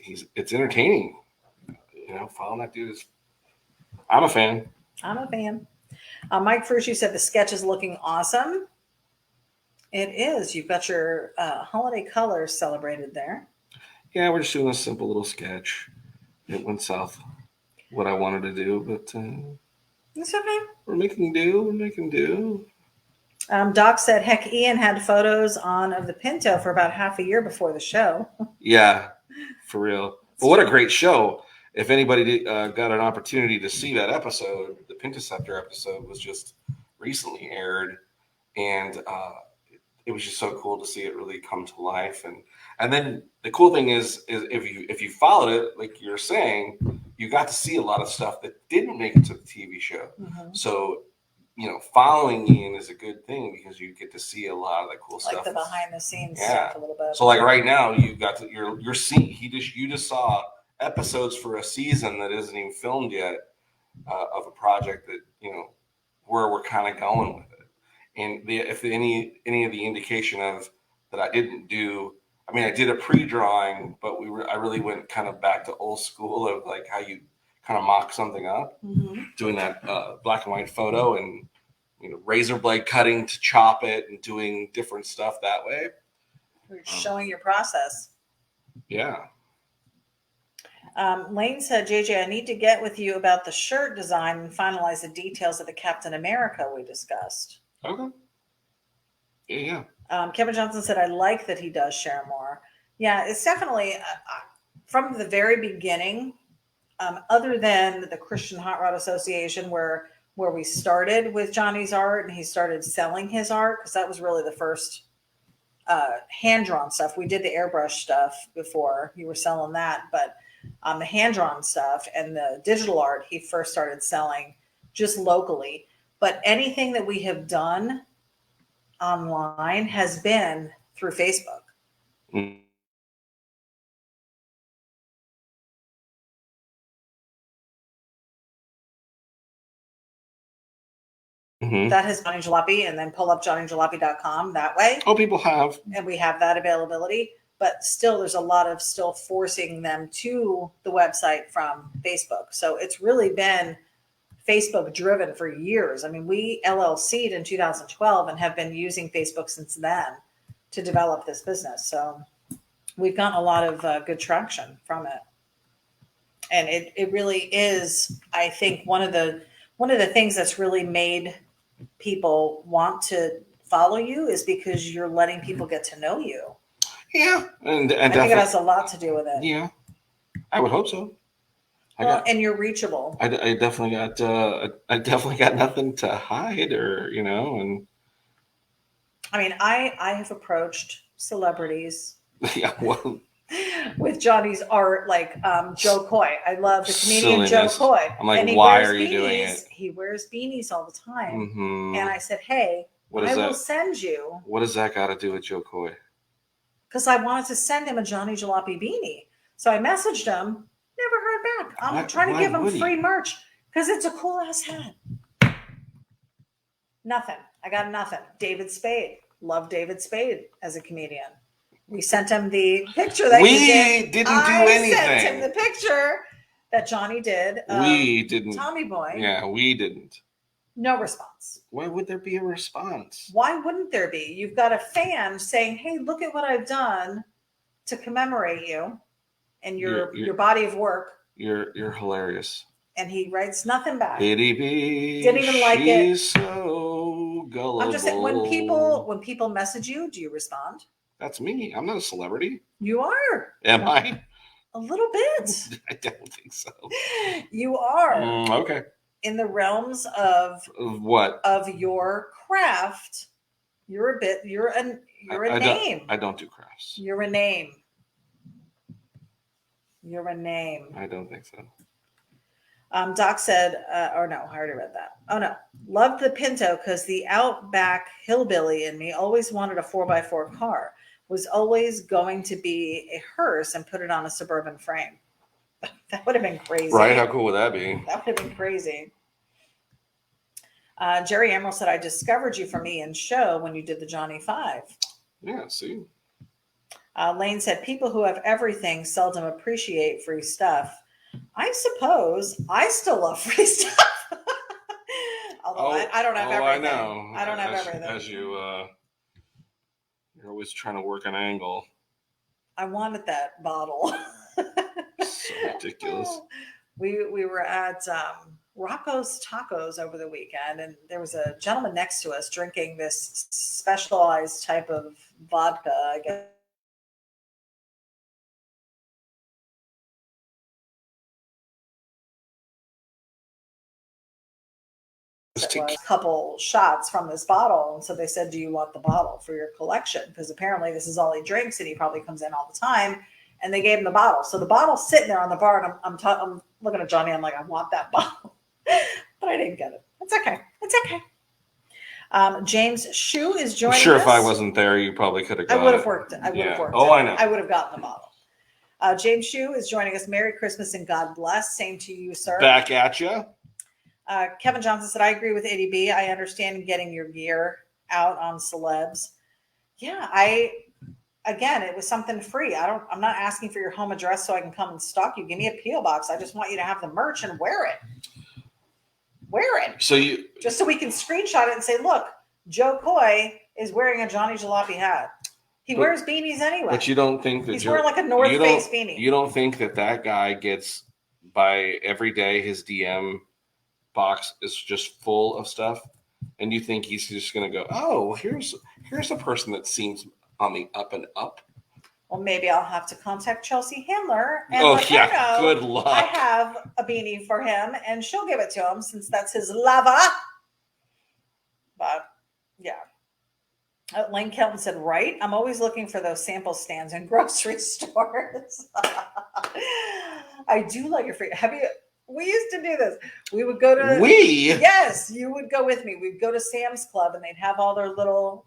entertaining. Following that dude is. I'm a fan. Mike Frucci said the sketch is looking awesome. It is. You've got your holiday colors celebrated there. Yeah, we're just doing a simple little sketch. It went south what I wanted to do, but it's okay. We're making do. Doc said, heck, Ian had photos of the Pinto for about half a year before the show. Yeah, for real. But what a great show. If anybody got an opportunity to see that episode, the Pintoceptor episode was just recently aired. and it was just so cool to see it really come to life. And then the cool thing is if you followed it, like you're saying, you got to see a lot of stuff that didn't make it to the TV show. So following Ian is a good thing because you get to see a lot of the cool stuff, like the behind the scenes Yeah. stuff a little bit. So like right now, you got to you're seeing you just saw episodes for a season that isn't even filmed yet of a project that where we're kind of going with it. And if any of the indication of that I didn't do, I mean I did a pre-drawing, but I really went kind of back to old school of like how you kind of mock something up, doing that black and white photo and razor blade cutting to chop it and doing different stuff that way. You're showing your process. Yeah. Lane said, JJ, I need to get with you about the shirt design and finalize the details of the Captain America we discussed. Okay. Yeah. Kevin Johnson said, I like that he does share more. Yeah, it's definitely from the very beginning, other than the Christian Hot Rod Association where we started with Johnny's art and he started selling his art, because that was really the first hand-drawn stuff. We did the airbrush stuff before. You were selling that, but the hand-drawn stuff and the digital art he first started selling just locally. But anything that we have done online has been through Facebook. That has johnnyjalopy, and then pull up johnnyjalopy.com that way. Oh, people have. And we have that availability. But still, there's a lot of still forcing them to the website from Facebook. So it's really been Facebook driven for years. I mean, we LLC'd in 2012 and have been using Facebook since then to develop this business. So we've gotten a lot of good traction from it. And it really is, I think, one of the things that's really made people want to follow you is because you're letting people get to know you. Yeah, and I think it has a lot to do with it. Yeah, I would hope so. And you're reachable. I definitely got nothing to hide, or and I mean, I have approached celebrities. Yeah, well, with Johnny's art, like Joe Coy. I love the comedian Joe Coy. I'm like, why are you doing it? He wears beanies all the time. Mm-hmm. And I said, hey, I will send you. What does that got to do with Joe Coy? Because I wanted to send him a Johnny Jalopy beanie. So I messaged him, never heard back. I'm trying to give him free merch because it's a cool ass hat. Nothing. I got nothing. David Spade. Love David Spade as a comedian. We sent him the picture that we didn't do anything. I sent him the picture that Johnny did. We didn't. Tommy Boy. Yeah, we didn't. No response. Why would there be a response? Why wouldn't there be? You've got a fan saying, hey, look at what I've done to commemorate you and your body of work. You're hilarious. And he writes nothing back. Ity-B, didn't even like it. So gullible. I'm just saying, when people message you, do you respond? That's me. I'm not a celebrity. You are. Am I? A little bit. I don't think so. You are. Okay. In the realms of what? Of your craft, you're a name. I don't do crafts. You're a name. You're a name. I don't think so. Doc said, or no, I already read that. Oh no. Loved the Pinto because the outback hillbilly in me always wanted a 4x4 car. Was always going to be a hearse and put it on a Suburban frame. That would have been crazy. Right? How cool would that be? That would have been crazy. Jerry Emerald said, I discovered you from Ian's show when you did the Johnny 5. Yeah, see. Lane said, people who have everything seldom appreciate free stuff. I suppose I still love free stuff. Although I don't have everything. I know. I don't have everything. As you're always trying to work an angle. I wanted that bottle. So ridiculous. We were at Rocco's Tacos over the weekend, and there was a gentleman next to us drinking this specialized type of vodka, I guess. it was a couple shots from this bottle. And so they said, do you want the bottle for your collection? Because apparently this is all he drinks and he probably comes in all the time. And they gave him the bottle. So the bottle's sitting there on the bar, and I'm looking at Johnny. I'm like, I want that bottle. But I didn't get it. It's okay. It's okay. James Shu is joining us. I'm sure if I wasn't there, you probably could have got it. I would have worked it. I would have worked it. Oh, I know. I would have gotten the bottle. James Shu is joining us. Merry Christmas and God bless. Same to you, sir. Back at you. Kevin Johnson said, I agree with Ity-B. I understand getting your gear out on celebs. Yeah, again, it was something free. I'm not asking for your home address so I can come and stalk you. Give me a P.O. box. I just want you to have the merch and wear it. Wear it. Just so we can screenshot it and say, look, Joe Coy is wearing a Johnny Jalopy hat. He wears beanies anyway. But you don't think that he's wearing like a North Face beanie. You don't think that guy gets by every day his DM box is just full of stuff, and you think he's just going to go, oh, here's a person that seems on the up and up. Well, maybe I'll have to contact Chelsea Handler and let her know good luck. I have a beanie for him, and she'll give it to him since that's his lava. But yeah. Lane Kelton said, right? I'm always looking for those sample stands in grocery stores. I do like your free. We used to do this. We would go to. Yes, you would go with me. We'd go to Sam's Club and they'd have all their little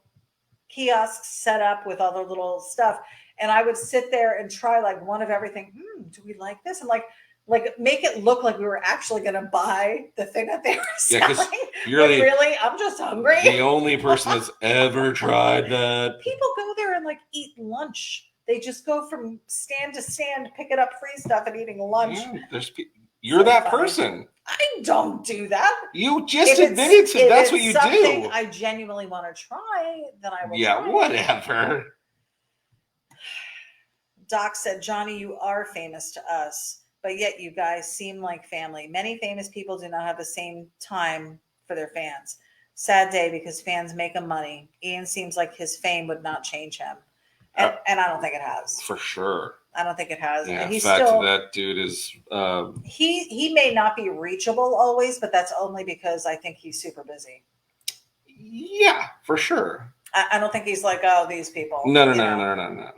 kiosks set up with all their little stuff. And I would sit there and try like one of everything. Do we like this? And like make it look like we were actually going to buy the thing that they were selling. You're really, I'm just hungry. The only person that's ever tried that. People go there and like eat lunch. They just go from stand to stand, picking up free stuff and eating lunch. Yeah, you're that person. I don't do that. You just admitted to that's what you do. I genuinely want to try, then I will. Yeah, try. Whatever. Doc said, Johnny, you are famous to us, but yet you guys seem like family. Many famous people do not have the same time for their fans. Sad day because fans make him money. Ian seems like his fame would not change him. And I don't think it has. For sure. I don't think it has. Yeah, and he's that dude is... He may not be reachable always, but that's only because I think he's super busy. Yeah, for sure. I don't think he's like, oh, these people. No.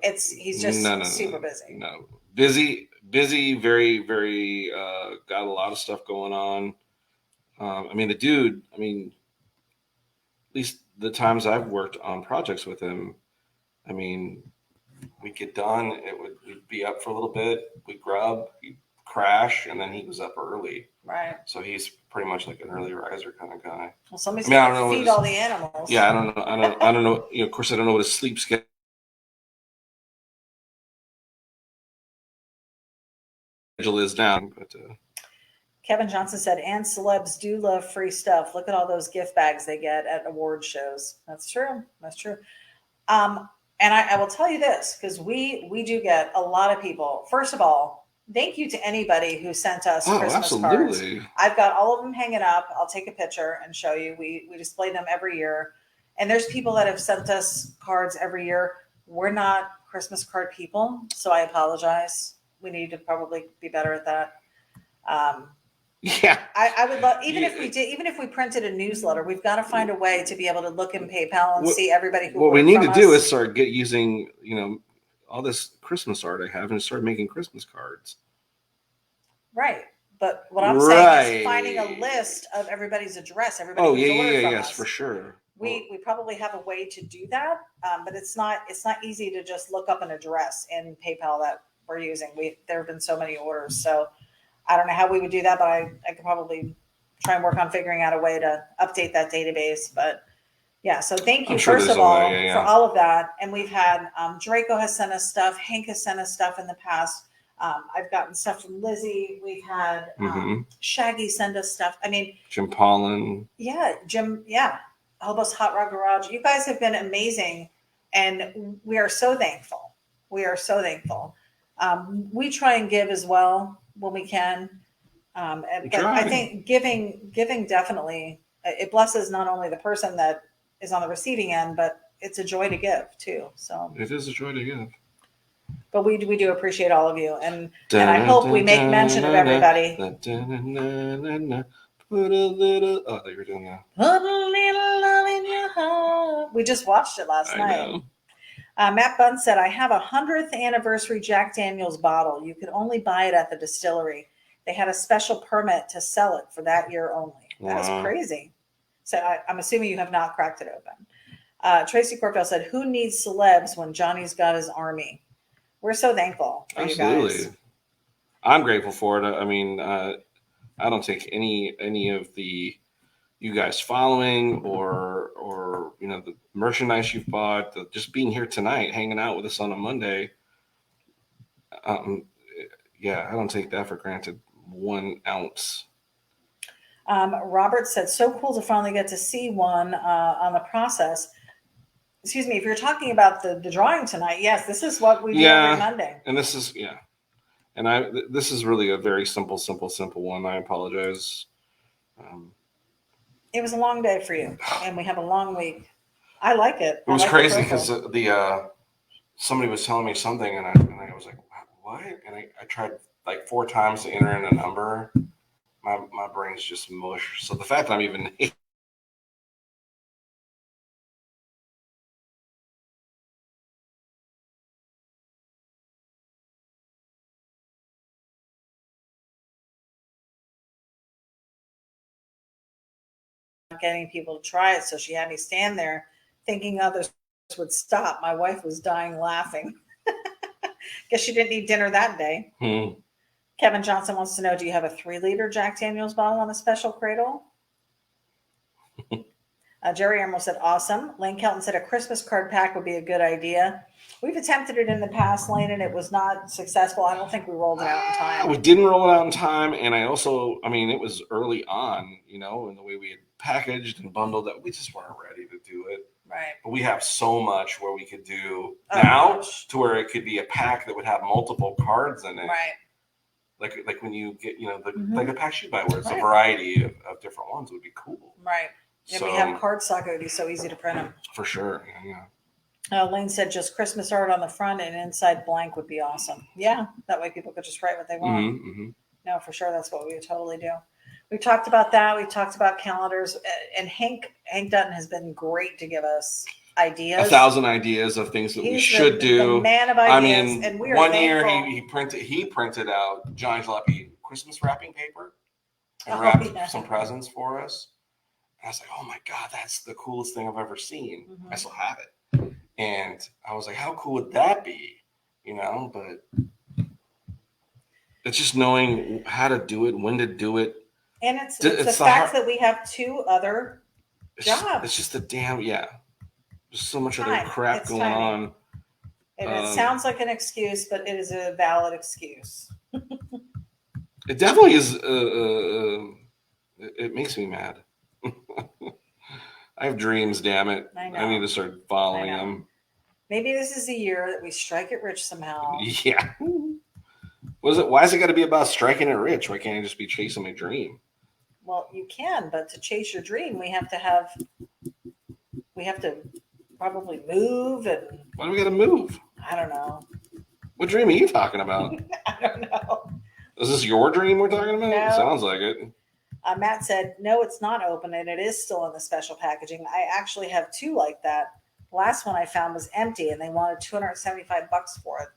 He's just super busy. No. Busy, very, very, got a lot of stuff going on. I mean, the dude, at least the times I've worked on projects with him, I mean, we'd get done, we'd be up for a little bit, we'd grub, he'd crash, and then he was up early. Right. So he's pretty much like an early riser kind of guy. Well, somebody's going to feed all the animals. Yeah, I don't know. Of course, I don't know what his sleep schedule is now. But Kevin Johnson said, and celebs do love free stuff. Look at all those gift bags they get at award shows. That's true. And I will tell you this, because we do get a lot of people. First of all, thank you to anybody who sent us Christmas cards. I've got all of them hanging up. I'll take a picture and show you. We display them every year. And there's people that have sent us cards every year. We're not Christmas card people, so I apologize. We need to probably be better at that. Yeah, I would love, even if we printed a newsletter, we've got to find a way to be able to look in PayPal and see everybody who. What we need to do is start using all this Christmas art I have and start making Christmas cards. Right, but what I'm saying is finding a list of everybody's address. Yes, for sure. We probably have a way to do that, but it's not easy to just look up an address in PayPal that we're using. There have been so many orders, so. I don't know how we would do that, but I could probably try and work on figuring out a way to update that database. But yeah, so thank you first of all for all of that. And we've had Draco has sent us stuff. Hank has sent us stuff in the past. I've gotten stuff from Lizzie. We've had Shaggy send us stuff. I mean, Jim Pollen. Yeah, Jim. Yeah, Elbows Hot Rod Garage. You guys have been amazing, and we are so thankful. We try and give as well when we can. But I think giving definitely, it blesses not only the person that is on the receiving end, but it's a joy to give too. So it is a joy to give. But we do appreciate all of you. And I hope we make mention of everybody. Put a little. Oh, they were doing that. Put a little love in your heart. We just watched it last I night. know. Matt Bunn said, I have a 100th anniversary Jack Daniels bottle. You could only buy it at the distillery. They had a special permit to sell it for that year only. That is Wow. crazy. So I'm assuming you have not cracked it open. Tracy Corfell said, who needs celebs when Johnny's got his army? We're so thankful for Absolutely. you guys. I'm grateful for it. I mean, I don't take any of the you guys following or the merchandise you've bought, just being here tonight, hanging out with us on a Monday. Yeah, I don't take that for granted 1 ounce. Robert said, so cool to finally get to see one on the process. Excuse me, if you're talking about the drawing tonight, yes, this is what we do every Monday. And this is, and this is really a very simple one. I apologize. It was a long day for you, and we have a long week. I like it. It was crazy because somebody was telling me something, and I was like, what? And I tried like 4 times to enter in a number. My brain's just mush. So the fact that I'm even getting people to try it, so she had me stand there thinking others would stop. My wife was dying laughing. Guess she didn't eat dinner that day. Kevin Johnson wants to know, do you have a 3-liter Jack Daniels bottle on a special cradle? Jerry Emerald said, awesome. Lane Kelton said a Christmas card pack would be a good idea. We've attempted it in the past, Lane, and it was not successful. I don't think we rolled it out in time. We didn't roll it out in time, and it was early on, in the way we had packaged and bundled that we just weren't ready to do it. Right. But we have so much where we could do now to where it could be a pack that would have multiple cards in it. Right. Like when you get, like the packs you buy where it's a variety of different ones would be cool. Right. If we have cardstock, it would be so easy to print them. For sure. Yeah. Lane said just Christmas art on the front and inside blank would be awesome. Yeah, that way people could just write what they want. Mm-hmm. No, for sure, that's what we would totally do. We talked about that. We talked about calendars, and Hank Dutton has been great to give us ideas. 1,000 ideas of things that we should do. The man of ideas. I mean, and we are one thankful. year he printed out Johnny Jalopy Christmas wrapping paper and wrapped some presents for us. And I was like, oh my God, that's the coolest thing I've ever seen. Mm-hmm. I still have it. And I was like, how cool would that be? But it's just knowing how to do it, when to do it. And it's the fact that we have 2 other jobs. It's just there's so much other crap going on. And it sounds like an excuse, but it is a valid excuse. It definitely is. It makes me mad. I have dreams, damn it. I know. I need to start following them. Maybe this is the year that we strike it rich somehow. Yeah. What is it? Why is it got to be about striking it rich? Why can't I just be chasing my dream? Well, you can, but to chase your dream, we have to probably move. And why do we got to move? I don't know. What dream are you talking about? I don't know. Is this your dream we're talking about? No. It sounds like it. Matt said, no, it's not open, and it is still in the special packaging. I actually have 2 like that. The last one I found was empty, and they wanted $275 for it.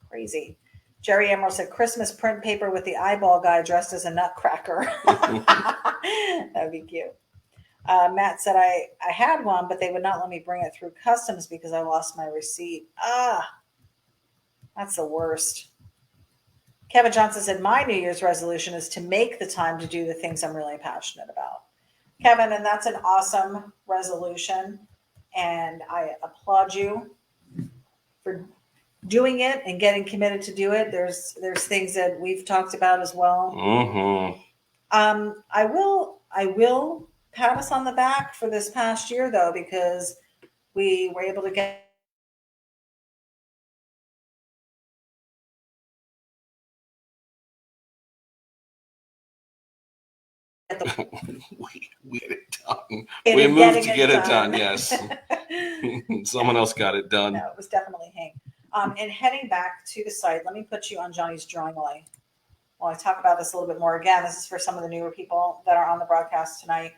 Crazy. Jerry Emerald said, Christmas print paper with the eyeball guy dressed as a nutcracker. That'd be cute. Matt said, I had one, but they would not let me bring it through customs because I lost my receipt. That's the worst. Kevin Johnson said, my New Year's resolution is to make the time to do the things I'm really passionate about. Kevin, and that's an awesome resolution. And I applaud you for doing it and getting committed to do it. There's things that we've talked about as well. Mm-hmm. I will pat us on the back for this past year, though, because we were able to get we get it done. We moved to get it done. Yes. Someone else got it done. No, it was definitely Hank. And heading back to the site, let me put you on Johnny's drawing while well, I talk about this a little bit more. Again, this is for some of the newer people that are on the broadcast tonight.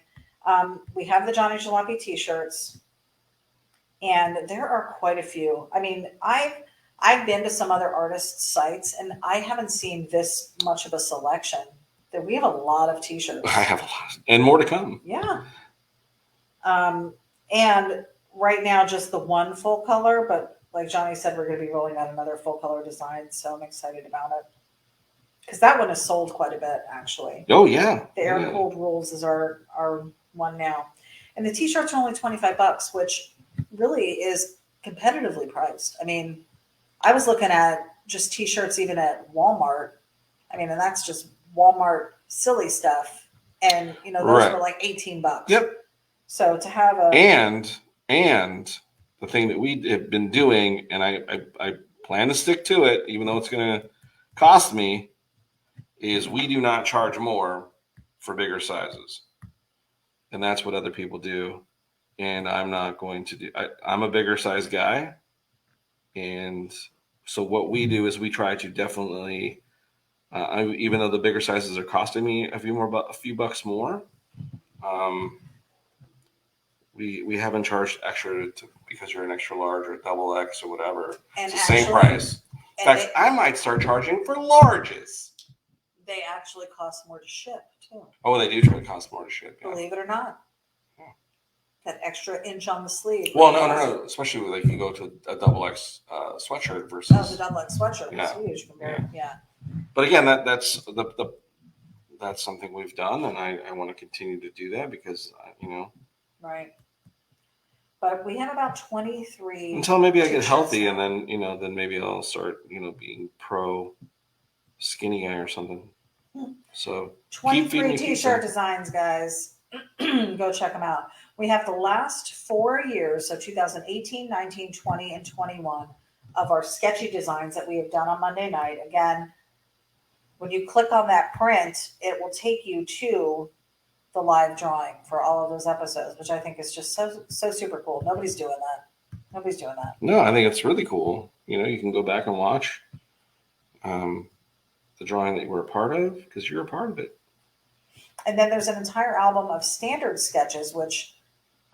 We have the Johnny Jalopy t-shirts, and there are quite a few. I mean, I've been to some other artists' sites, and I haven't seen this much of a selection. That we have a lot of t-shirts. I have a lot, and more to come. Yeah. And right now, just the one full color, but like Johnny said, we're going to be rolling out another full color design, so I'm excited about it. Because that one has sold quite a bit, actually. Oh, yeah. The Air Cooled Rules is our one now. And the t-shirts are only $25, which really is competitively priced. I mean, I was looking at just t-shirts even at Walmart. I mean, and that's just Walmart silly stuff. And, you know, those were like $18. Yep. So to have a... And the thing that we have been doing, and I plan to stick to it, even though it's going to cost me, is we do not charge more for bigger sizes. And that's what other people do. And I'm not going to do. I'm a bigger size guy. And so what we do is we try to definitely, even though the bigger sizes are costing me a few bucks more, we haven't charged extra because you're an extra large or double X or whatever. And it's the same price. In fact, I might start charging for larges. They actually cost more to ship too. Oh, they do try to cost more to ship. Yeah. Believe it or not. Yeah. That extra inch on the sleeve. Well, no. Especially like you go to a double X sweatshirt versus. The double X sweatshirt is huge compared. Yeah. But again, that's something we've done, and I want to continue to do that because Right. But we have about 23 until maybe I get healthy, and then then maybe I'll start being pro skinny guy or something. So 23 t-shirt designs, guys. Go check them out. We have the last 4 years, so 2018, 19, 20, and 21 of our sketchy designs that we have done on Monday night. Again, when you click on that print, it will take you to the live drawing for all of those episodes, which I think is just so super cool. Nobody's doing that. No, I think it's really cool. You can go back and watch the drawing that you were a part of because you're a part of it. And then there's an entire album of standard sketches, which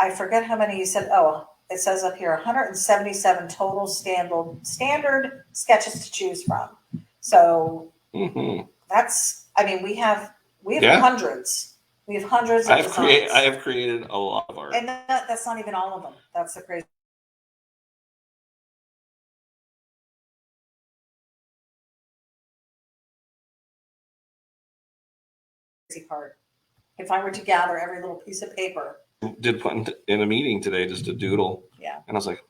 I forget how many you said. Oh, it says up here 177 total standard sketches to choose from. So that's, I mean, we have hundreds. We have hundreds of designs. I have created a lot of art. And that's not even all of them. That's the crazy part. If I were to gather every little piece of paper. Did put in a meeting today just a doodle. Yeah. And I was like,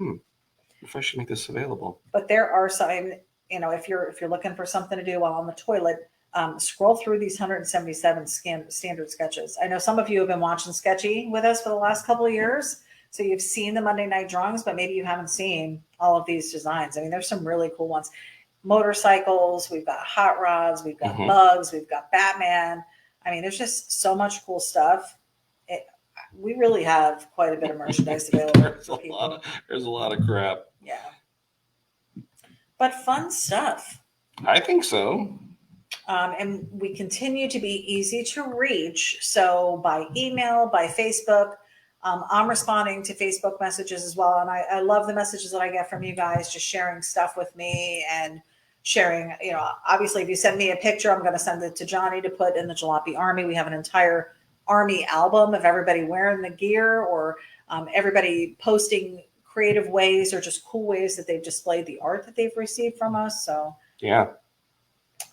if I should make this available. But there are some, if you're looking for something to do while on the toilet, scroll through these 177 standard sketches. I know some of you have been watching Sketchy with us for the last couple of years. So you've seen the Monday night drawings, but maybe you haven't seen all of these designs. I mean, there's some really cool ones. Motorcycles, we've got hot rods, we've got bugs, we've got Batman. I mean, there's just so much cool stuff. We really have quite a bit of merchandise available for people. There's a lot of crap. Yeah. But fun stuff. I think so. And we continue to be easy to reach. So by email, by Facebook, I'm responding to Facebook messages as well. And I love the messages that I get from you guys, just sharing stuff with me and sharing, obviously if you send me a picture, I'm going to send it to Johnny to put in the Jalopy Army. We have an entire Army album of everybody wearing the gear or everybody posting creative ways or just cool ways that they've displayed the art that they've received from us. So yeah,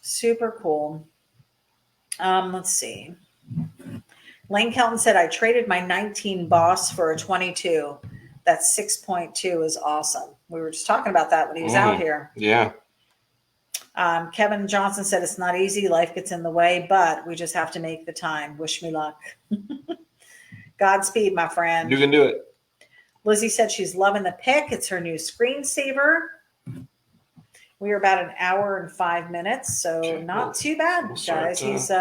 super cool. Let's see. Lane Kelton said, I traded my 19 Boss for a 22. That 6.2 is awesome. We were just talking about that when he was out here. Yeah. Kevin Johnson said, it's not easy. Life gets in the way, but we just have to make the time. Wish me luck. Godspeed, my friend. You can do it. Lizzie said she's loving the pick. It's her new screensaver. We are about an hour and 5 minutes, so not too bad, guys. He's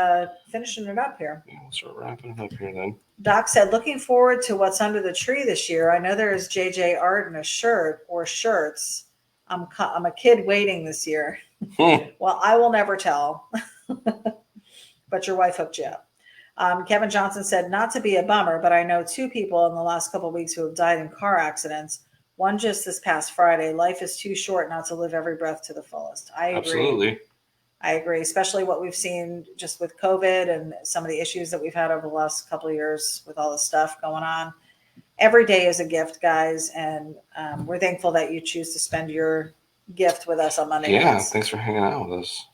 finishing it up here. Yeah, we'll start wrapping it up here then. Doc said, looking forward to what's under the tree this year. I know there is JJ art in a shirt or shirts. I'm a kid waiting this year. Well, I will never tell. but your wife hooked you up. Kevin Johnson said, not to be a bummer, but I know 2 people in the last couple of weeks who have died in car accidents. One just this past Friday. Life is too short not to live every breath to the fullest. I agree. Absolutely. I agree, especially what we've seen just with COVID and some of the issues that we've had over the last couple of years with all the stuff going on. Every day is a gift, guys, and we're thankful that you choose to spend your gift with us on Monday nights. Thanks for hanging out with us.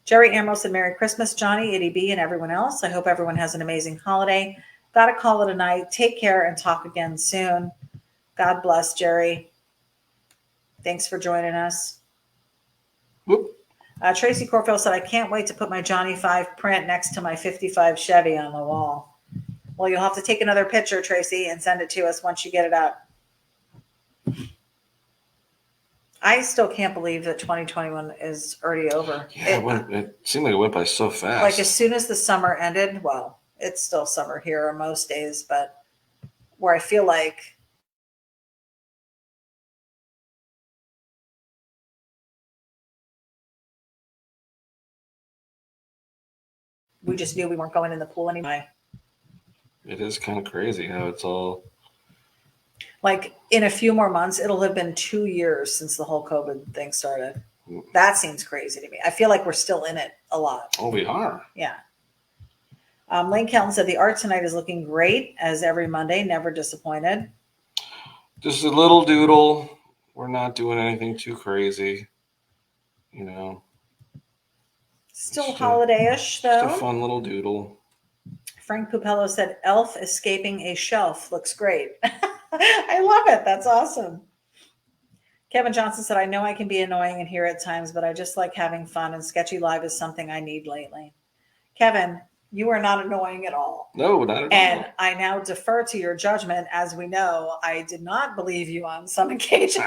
Jerry Amrell said, Merry Christmas, Johnny, Ity-B, and everyone else. I hope everyone has an amazing holiday. Got to call it a night. Take care and talk again soon. God bless, Jerry. Thanks for joining us. Whoop. Tracy Corfield said, I can't wait to put my Johnny 5 print next to my 55 Chevy on the wall. Well, you'll have to take another picture, Tracy, and send it to us once you get it up. I still can't believe that 2021 is already over. Yeah, it seemed like it went by so fast. Like as soon as the summer ended, well, it's still summer here most days, but where I feel like we just knew we weren't going in the pool anymore. It is kind of crazy how it's all... Like in a few more months, it'll have been 2 years since the whole COVID thing started. That seems crazy to me. I feel like we're still in it a lot. Oh, we are. Yeah. Lane Kelton said, the art tonight is looking great as every Monday, never disappointed. Just a little doodle. We're not doing anything too crazy, you know. Still holiday-ish, though. Just a fun little doodle. Frank Pupello said, elf escaping a shelf looks great. I love it. That's awesome. Kevin Johnson said, I know I can be annoying in here at times, but I just like having fun, and Sketchy Live is something I need lately. Kevin, you are not annoying at all. No, not at all. And I now defer to your judgment. As we know, I did not believe you on some occasions.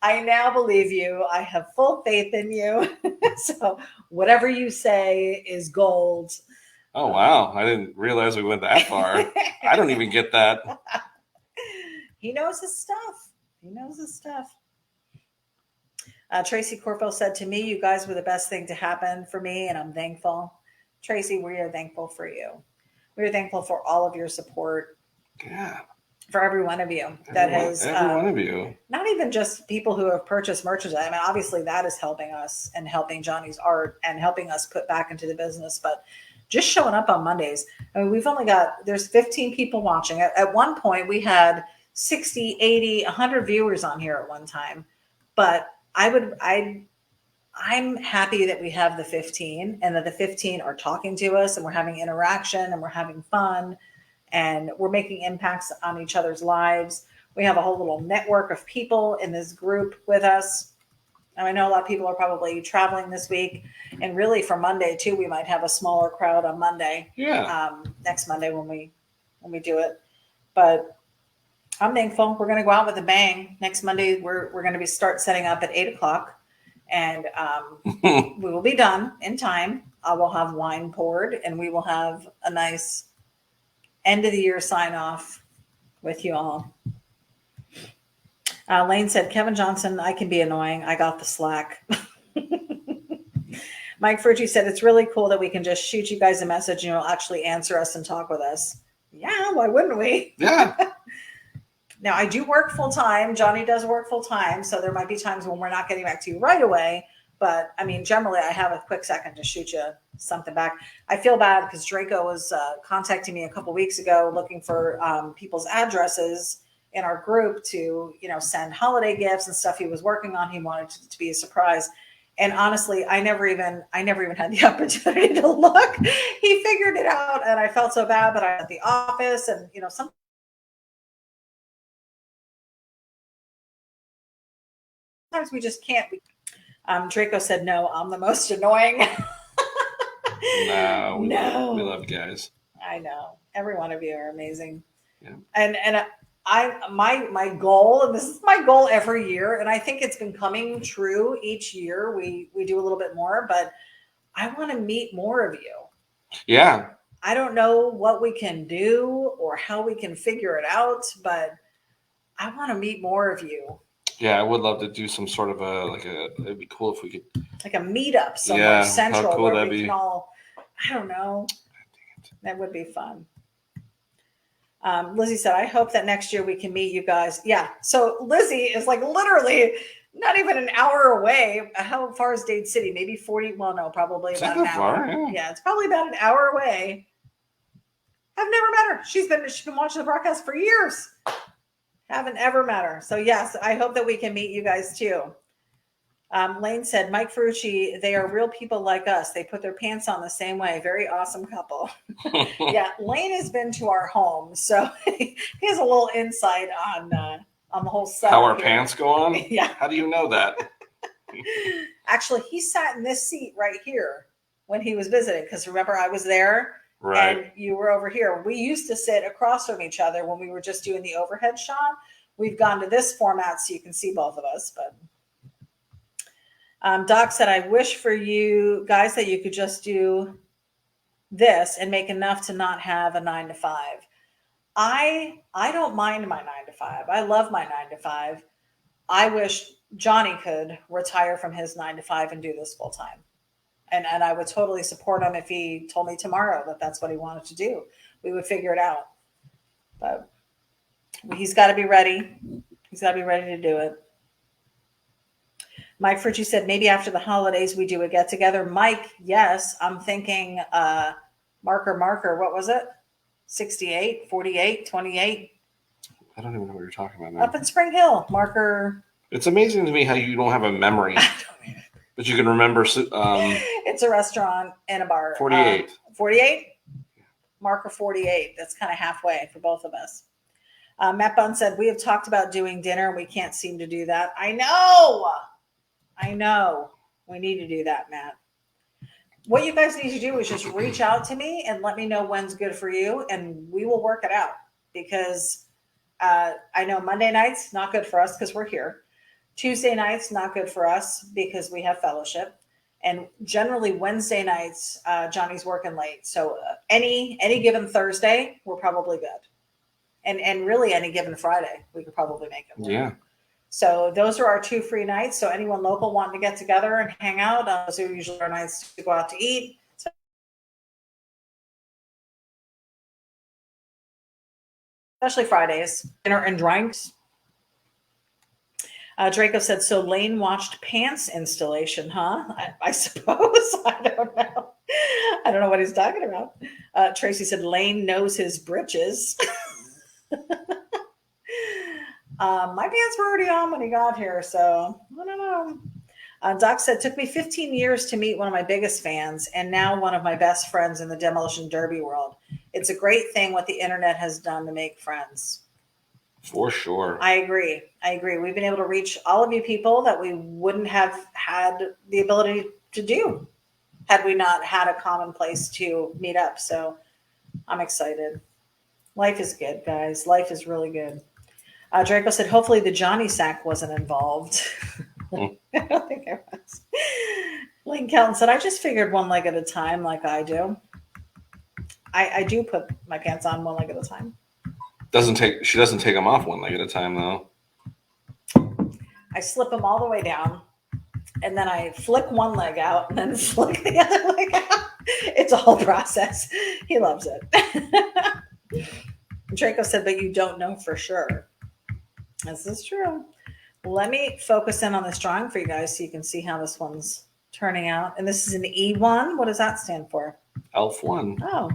I now believe you. I have full faith in you. So whatever you say is gold. Oh, wow. I didn't realize we went that far. I don't even get that. He knows his stuff. He knows his stuff. Tracy Corfield said, to me, you guys were the best thing to happen for me, and I'm thankful. Tracy, we are thankful for you. We are thankful for all of your support. Yeah. For every one of you that has every one of you. Not even just people who have purchased merchandise. I mean, obviously that is helping us and helping Johnny's art and helping us put back into the business, but just showing up on Mondays. I mean, we've only got, there's 15 people watching. At one point we had 60, 80, 100 viewers on here at one time, but I'm happy that we have the 15 and that the 15 are talking to us and we're having interaction and we're having fun and we're making impacts on each other's lives. We have a whole little network of people in this group with us. And I know a lot of people are probably traveling this week, and really for Monday too, we might have a smaller crowd on Monday. Yeah. Next Monday when we do it. But I'm thankful. We're going to go out with a bang. Next Monday, we're going to start setting up at 8:00, and we will be done in time. I will have wine poured, and we will have a nice end of the year sign off with you all. Lane said, Kevin Johnson, I can be annoying. I got the slack. Mike Fergie said, it's really cool that we can just shoot you guys a message and you'll actually answer us and talk with us. Yeah, why wouldn't we? Yeah. Now, I do work full time. Johnny does work full time. So there might be times when we're not getting back to you right away. But I mean, generally, I have a quick second to shoot you something back. I feel bad because Draco was contacting me a couple weeks ago looking for people's addresses in our group to, send holiday gifts and stuff he was working on. He wanted it to be a surprise. And honestly, I never even had the opportunity to look. He figured it out and I felt so bad, but I was at the office and, sometimes we just can't. Draco said, no, I'm the most annoying. No. No. We love you guys. I know. Every one of you are amazing. Yeah. And my goal, and this is my goal every year, and I think it's been coming true each year. We do a little bit more, but I want to meet more of you. Yeah. I don't know what we can do or how we can figure it out, but I want to meet more of you. Yeah, I would love to do some sort of it'd be cool if we could. Like a meetup somewhere Yeah, how central cool where that'd we be. can all, I don't know, that would be fun. Lizzie said, I hope that next year we can meet you guys. Yeah. So Lizzie is like literally not even an hour away. How far is Dade City? Maybe 40. Well, no, probably Is about that an that hour. far? Yeah. Yeah, it's probably about an hour away. I've never met her. She's been watching the broadcast for years. Haven't ever met her. So yes, I hope that we can meet you guys too. Lane said, Mike Ferrucci, they are real people like us. They put their pants on the same way. Very awesome couple. Yeah, Lane has been to our home, so he has a little insight on the whole setup. How our here. pants go on? Yeah. How do you know that? Actually, he sat in this seat right here when he was visiting, because remember I was there Right. and you were over here. We used to sit across from each other when we were just doing the overhead shot. We've gone to this format so you can see both of us, but Doc said, I wish for you guys that you could just do this and make enough to not have a 9 to 5. I don't mind my 9 to 5. I love my 9 to 5. I wish Johnny could retire from his 9 to 5 and do this full time. And I would totally support him if he told me tomorrow that that's what he wanted to do. We would figure it out. But he's got to be ready. He's got to be ready to do it. Mike Fritchie said, maybe after the holidays we do a get together. Mike, yes, I'm thinking marker, what was it? 68, 48, 28? I don't even know what you're talking about now. Up in Spring Hill, marker. It's amazing to me how you don't have a memory, but you can remember. It's a restaurant and a bar. 48. 48? Marker 48. That's kind of halfway for both of us. Matt Bunn said, we have talked about doing dinner and we can't seem to do that. I know. We need to do that, Matt. What you guys need to do is just reach out to me and let me know when's good for you, and we will work it out. Because I know Monday nights, not good for us because we're here. Tuesday nights, not good for us because we have fellowship. And generally Wednesday nights, Johnny's working late. So any given Thursday, we're probably good. And really any given Friday, we could probably make it work. Yeah. So those are our 2 free nights. So anyone local wanting to get together and hang out, those are usually our nights to go out to eat. Especially Fridays, dinner and drinks. Draco said, so Lane watched pants installation, huh? I suppose. I don't know. I don't know what he's talking about. Tracy said, Lane knows his britches. My pants were already on when he got here, so I don't know. Doc said, took me 15 years to meet one of my biggest fans and now one of my best friends in the demolition derby world. It's a great thing what the internet has done to make friends. For sure. I agree. We've been able to reach all of you people that we wouldn't have had the ability to do had we not had a common place to meet up. So I'm excited. Life is good, guys. Life is really good. Draco said, hopefully the Johnny sack wasn't involved. I don't think it was. Lane Kelton said, I just figured one leg at a time like I do. I do put my pants on one leg at a time. She doesn't take them off one leg at a time, though. I slip them all the way down, and then I flick one leg out, and then flick the other leg out. It's a whole process. He loves it. Draco said, but you don't know for sure. This is true. Let me focus in on this drawing for you guys so you can see how this one's turning out. And this is an E1. What does that stand for? Elf1. Oh.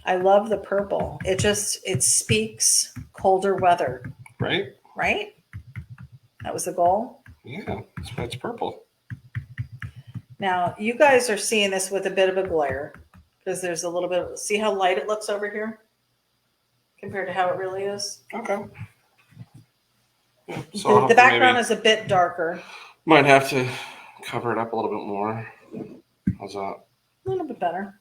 I love the purple. It speaks colder weather. Right? Right? That was the goal? Yeah, that's why it's purple. Now, you guys are seeing this with a bit of a glare because there's a little bit of, see how light it looks over here compared to how it really is? Okay. Yeah, so the background is a bit darker. Might have to cover it up a little bit more. How's that? A little bit better.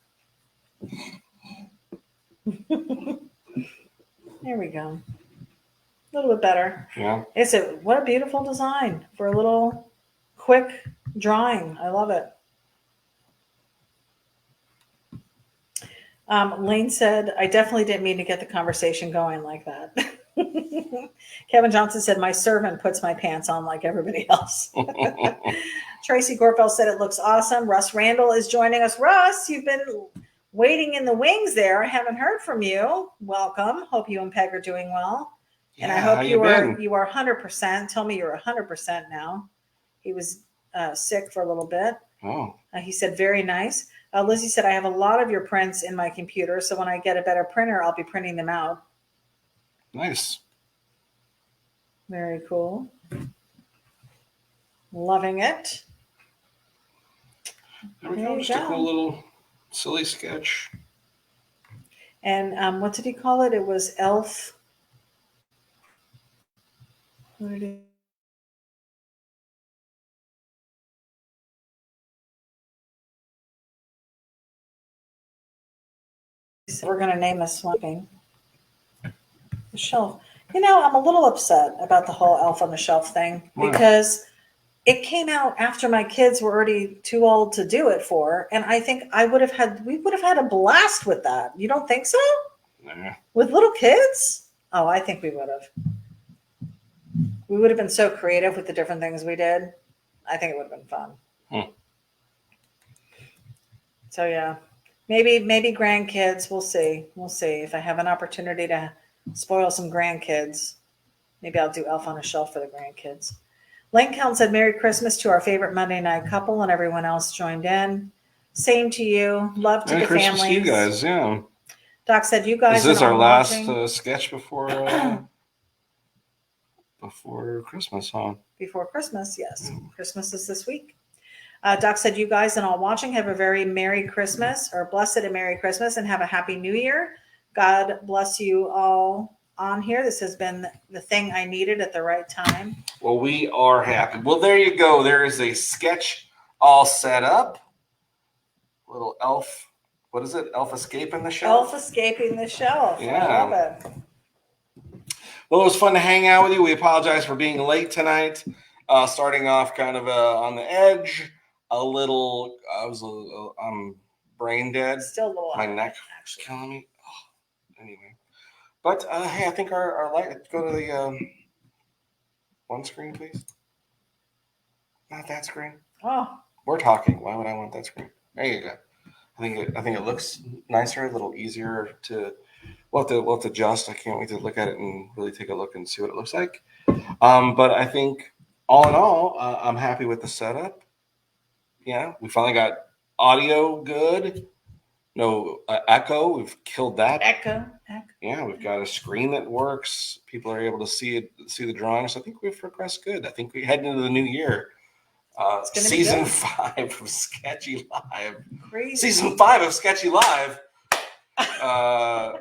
There we go. A little bit better. Yeah. What a beautiful design for a little quick drawing. I love it. Lane said, I definitely didn't mean to get the conversation going like that. Kevin Johnson said, my servant puts my pants on like everybody else. Tracy Gorfeld said, it looks awesome. Russ Randall is joining us. Russ, you've been waiting in the wings there. I haven't heard from you. Welcome. Hope you and Peg are doing well. And I hope you are 100%. Tell me you're 100% now. He was sick for a little bit. Oh. He said, very nice. Lizzie said, I have a lot of your prints in my computer, so when I get a better printer, I'll be printing them out. Nice. Very cool. Loving it. There we go. Just a cool little silly sketch. And what did he call it? It was Elf. What did he? We're going to name this one. The shelf. You know, I'm a little upset about the whole Elf on the Shelf thing because it came out after my kids were already too old to do it for, and I think we would have had a blast with that. You don't think so? Nah. With little kids? Oh, I think we would have. We would have been so creative with the different things we did. I think it would have been fun. So yeah, maybe grandkids. We'll see. We'll see if I have an opportunity to spoil some grandkids. Maybe I'll do Elf on a Shelf for the grandkids. Lane Count said, Merry Christmas to our favorite Monday night couple, and everyone else joined in. Same to you. Love to the families. Merry Christmas to you guys, yeah. Doc said, you guys. Is this our last sketch before Christmas, huh? Before Christmas, yes. Christmas is this week. Doc said, you guys and all watching have a very Merry Christmas, or blessed and Merry Christmas, and have a Happy New Year. God bless you all on here. This has been the thing I needed at the right time. Well, we are happy. Well, there you go. There is a sketch all set up. Little elf. What is it? Elf escaping the shelf? Elf escaping the shelf. Yeah. I love it. Well, it was fun to hang out with you. We apologize for being late tonight. Starting off kind of on the edge. I'm brain dead. Still a little. My neck is killing me. Oh, anyway. But, hey, I think our light, go to the one screen, please. Not that screen. Oh. We're talking. Why would I want that screen? There you go. I think it looks nicer, a little easier to. We'll have to adjust. I can't wait to look at it and really take a look and see what it looks like. But I think all in all, I'm happy with the setup. Yeah, we finally got audio good. No echo. We've killed that. Echo. Yeah, we've got a screen that works. People are able to see the drawings. I think we've progressed good. I think we head into the new year. Season 5 of Sketchy Live. Crazy. Season 5 of Sketchy Live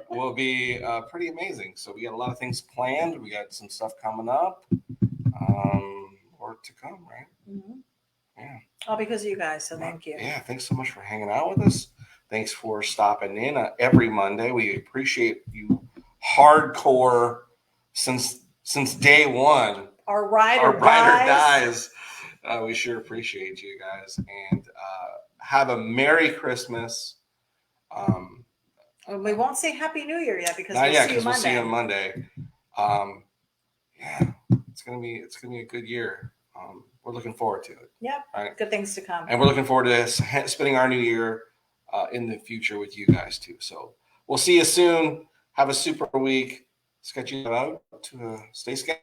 will be pretty amazing. So we got a lot of things planned. We got some stuff coming up. More to come, right? Mm-hmm. Yeah. All because of you guys. So thank you. Yeah. Thanks so much for hanging out with us. Thanks for stopping in every Monday. We appreciate you hardcore since day one. Our ride or dies. We sure appreciate you guys, and have a Merry Christmas. We won't say Happy New Year yet because we'll see you on Monday. Yeah, it's gonna be a good year. We're looking forward to it. Yep. Right? Good things to come. And we're looking forward to spending our new year in the future with you guys too. So we'll see you soon. Have a super week. Sketchy out to stay sketchy.